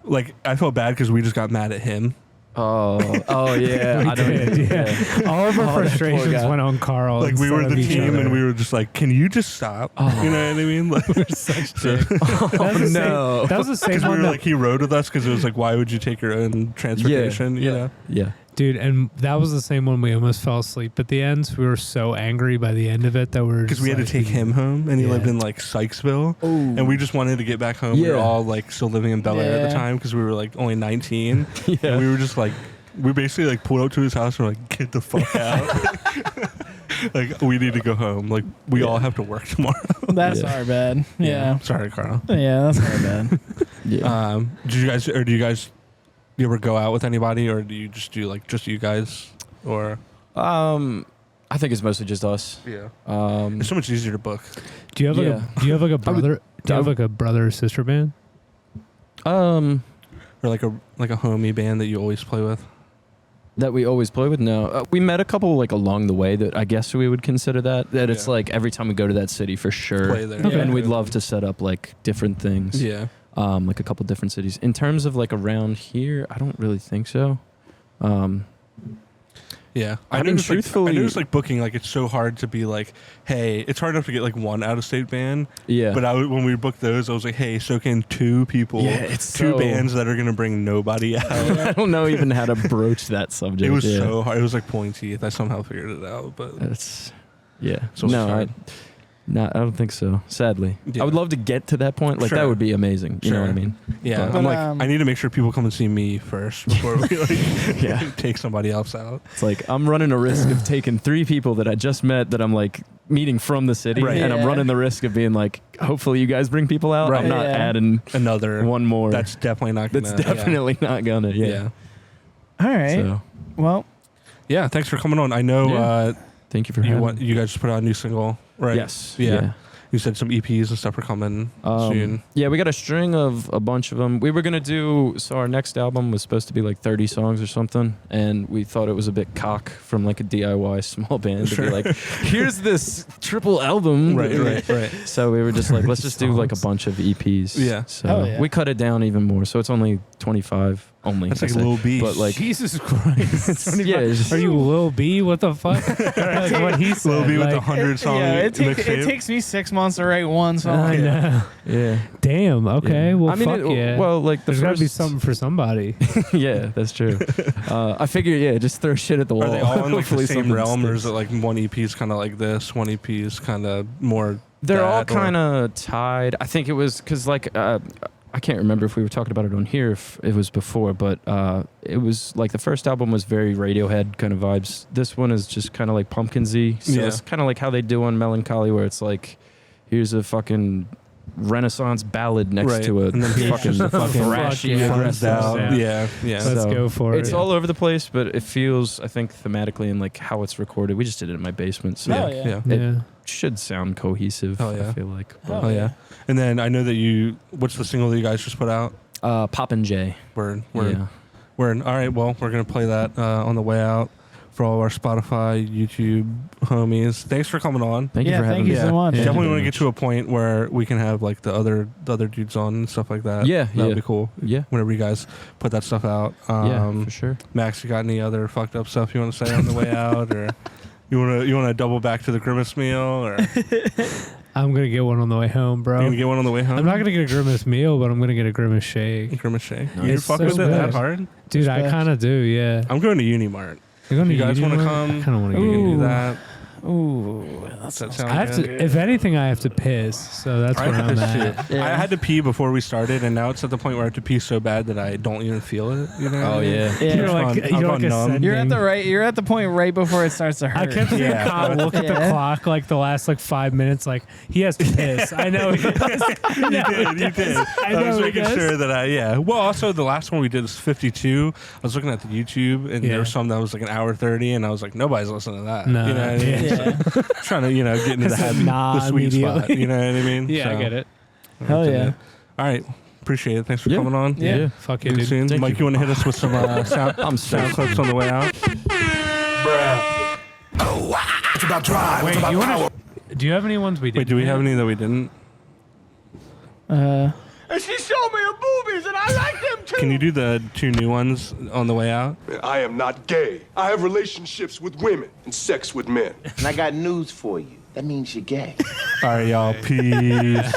Speaker 1: like I felt bad because we just got mad at him.
Speaker 4: Oh yeah.
Speaker 3: We
Speaker 4: I don't
Speaker 3: did,
Speaker 4: even,
Speaker 3: yeah. All of our
Speaker 4: Oh, that poor
Speaker 3: frustrations
Speaker 4: guy.
Speaker 3: went on Carl.
Speaker 1: Like we were
Speaker 3: instead
Speaker 1: the
Speaker 3: of each
Speaker 1: team,
Speaker 3: other.
Speaker 1: and we were just like, "Can you just stop?"
Speaker 4: Oh.
Speaker 1: You know what I mean? Like,
Speaker 3: such
Speaker 1: so-
Speaker 3: dicks. That was the
Speaker 4: no.
Speaker 3: Same, that was the same
Speaker 1: because we
Speaker 3: one
Speaker 1: were
Speaker 3: that
Speaker 1: like, he rode with us because it was like, why would you take your own transportation? You know?
Speaker 4: Yeah.
Speaker 3: Dude, and that was the same one we almost fell asleep at the end. So we were so angry by the end of it that we were
Speaker 1: Because we had to take him home, and he lived in like Sykesville, and we just wanted to get back home. We were all like still living in Bel Air at the time because we were like only 19, and we were just like, we basically like pulled up to his house and we're like, get the fuck out. Like, we need to go home. Like, we all have to work tomorrow.
Speaker 2: That's our bad. Yeah.
Speaker 1: Sorry, Carl.
Speaker 2: Yeah, that's our bad.
Speaker 1: Do you ever go out with anybody, or do you just do like just you guys, or?
Speaker 4: I think it's mostly just us.
Speaker 1: Yeah. It's so much easier to book.
Speaker 3: Do you have like a brother? Do you have like a brother or sister band?
Speaker 1: Or like a homie band that you always play with?
Speaker 4: That we always play with? No. We met a couple like along the way that I guess we would consider that. That it's like every time we go to that city for sure.
Speaker 1: Play there.
Speaker 3: Okay.
Speaker 4: And we'd love to set up like different things.
Speaker 1: Yeah.
Speaker 4: Like a couple different cities. In terms of like around here, I don't really think so.
Speaker 1: Yeah,
Speaker 4: I mean, truthfully,
Speaker 1: I noticed like booking, like it's so hard to be like, hey, it's hard enough to get like one out of state band.
Speaker 4: Yeah.
Speaker 1: But when we booked those, I was like, hey, so can two people,
Speaker 4: it's
Speaker 1: two bands that are gonna bring nobody out.
Speaker 4: I don't know even how to broach that subject.
Speaker 1: It was so hard. It was like pulling teeth. I somehow figured it out, but
Speaker 4: it's
Speaker 1: so
Speaker 4: no, I don't think so. Sadly, I would love to get to that point. Like that would be amazing. You know what I mean?
Speaker 1: Yeah,
Speaker 4: But,
Speaker 1: I'm like, I need to make sure people come and see me first before we like take somebody else out.
Speaker 4: It's like I'm running a risk of taking 3 people that I just met that I'm like meeting from the city, and I'm running the risk of being like, hopefully you guys bring people out. I'm not adding
Speaker 1: another
Speaker 4: one more.
Speaker 1: That's definitely not gonna.
Speaker 4: That's definitely not gonna.
Speaker 1: Yeah.
Speaker 2: All right.
Speaker 4: So,
Speaker 2: Well.
Speaker 1: Yeah. Thanks for coming on. I know.
Speaker 4: Thank you for having me.
Speaker 1: You guys just put out a new single, right?
Speaker 4: Yes.
Speaker 1: Yeah. You said some EPs and stuff are coming soon.
Speaker 4: Yeah, we got a string of a bunch of them. We were going to do, so our next album was supposed to be like 30 songs or something, and we thought it was a bit cock from like a DIY small band to be like, here's this triple album.
Speaker 1: Right.
Speaker 4: So we were just like, let's just do like a bunch of EPs.
Speaker 1: Yeah.
Speaker 4: So we cut it down even more. So it's only 25 only.
Speaker 1: That's like Lil B.
Speaker 4: But like,
Speaker 3: Jesus Christ.
Speaker 4: yeah,
Speaker 3: Are you Lil B? What the fuck? Like what he said.
Speaker 1: Lil B with
Speaker 3: like,
Speaker 1: 100 song
Speaker 2: it
Speaker 1: mixtape.
Speaker 2: takes me 6 months to write one song.
Speaker 3: I know.
Speaker 4: Yeah.
Speaker 3: Damn. Okay.
Speaker 4: Yeah.
Speaker 3: Well,
Speaker 4: I mean,
Speaker 3: fuck yeah.
Speaker 4: Well, like
Speaker 3: there's got to be something for somebody.
Speaker 4: Yeah, that's true. I figure, just throw shit at the wall.
Speaker 1: Are they all in like the
Speaker 4: Hopefully
Speaker 1: same
Speaker 4: something
Speaker 1: realm, or is
Speaker 4: sticks.
Speaker 1: it like one EP is kind of like this, one EP is kind of more?
Speaker 4: They're all
Speaker 1: that, or-
Speaker 4: kind of tied. I think it was because like I can't remember if we were talking about it on here, if it was before, but it was like the first album was very Radiohead kind of vibes. This one is just kind of like Pumpkinsy. So it's kind of like how they do on Melancholy, where it's like, here's a fucking Renaissance ballad next to a fucking thrashy, aggressive sound.
Speaker 1: Yeah.
Speaker 3: Let's go for it.
Speaker 4: It's all over the place, but it feels, I think, thematically and like how it's recorded. We just did it in my basement, so it should sound cohesive. I feel like.
Speaker 1: Oh yeah. And then I know that what's the single that you guys just put out?
Speaker 4: Poppin' J.
Speaker 1: Word. All right. Well, we're gonna play that on the way out for all of our Spotify, YouTube homies. Thanks for coming on.
Speaker 4: Thank you for having me.
Speaker 2: Thank you so much.
Speaker 1: Definitely want to get to a point where we can have like the other dudes on and stuff like that.
Speaker 4: Yeah,
Speaker 1: that'd be cool.
Speaker 4: Yeah.
Speaker 1: Whenever you guys put that stuff out.
Speaker 4: For sure.
Speaker 1: Max, you got any other fucked up stuff you want to say on the way out, or you want to double back to the Grimace meal, or
Speaker 3: I'm gonna get one on the way home, bro.
Speaker 1: you gonna get one on the way home?
Speaker 3: I'm not gonna get a Grimace meal, but I'm gonna get a Grimace shake.
Speaker 1: Grimace shake.
Speaker 4: Nice.
Speaker 1: You
Speaker 3: It's
Speaker 1: fuck
Speaker 3: so
Speaker 1: with it that
Speaker 3: good.
Speaker 1: hard?
Speaker 3: Dude, I kind of do, yeah.
Speaker 1: I'm going to Unimart.
Speaker 3: You're going
Speaker 1: You guys
Speaker 3: want to
Speaker 1: come?
Speaker 3: I kind of want to
Speaker 1: You
Speaker 3: get
Speaker 1: can do
Speaker 3: you.
Speaker 1: that.
Speaker 2: Ooh,
Speaker 1: Does that
Speaker 2: that's
Speaker 1: sound
Speaker 3: I have
Speaker 1: good?
Speaker 3: to. If anything, I have to piss. So that's
Speaker 1: I
Speaker 3: where I'm
Speaker 1: had
Speaker 3: at.
Speaker 1: to. I had to pee before we started, and now it's at the point where I have to pee so bad that I don't even feel it. You know?
Speaker 4: Oh yeah.
Speaker 3: You're like,
Speaker 1: I've
Speaker 3: you're
Speaker 1: gone
Speaker 3: like
Speaker 1: numb.
Speaker 3: ascending.
Speaker 2: You're at the point right before it starts to hurt.
Speaker 3: I kept thinking, God, look at the clock like the last like 5 minutes. Like he has to piss. I know he does.
Speaker 1: You did. I was making sure that Well, also the last one we did was 52. I was looking at the YouTube, and there was some that was like an hour 30, and I was like, nobody's listening to that.
Speaker 3: No.
Speaker 1: You know what I mean? So, trying to get into the sweet spot. You know what I mean?
Speaker 3: Yeah, I get it.
Speaker 2: Hell yeah.
Speaker 1: All right. Appreciate it. Thanks for coming on.
Speaker 3: Yeah. Fuck it,
Speaker 1: See you
Speaker 3: dude.
Speaker 1: soon. Mike, you want to hit us with some sound
Speaker 4: sound
Speaker 1: clips on the way out?
Speaker 6: It's about drive.
Speaker 3: Wait,
Speaker 6: it's about
Speaker 3: you
Speaker 6: power.
Speaker 3: want to? Do you have any ones we did?
Speaker 1: Wait, do we have any that we didn't?
Speaker 6: And she showed me her boobies, and I like them too.
Speaker 1: Can you do the 2 new ones on the way out?
Speaker 6: I am not gay. I have relationships with women and sex with men.
Speaker 5: And I got news for you. That means you're gay.
Speaker 1: All right, y'all. Peace.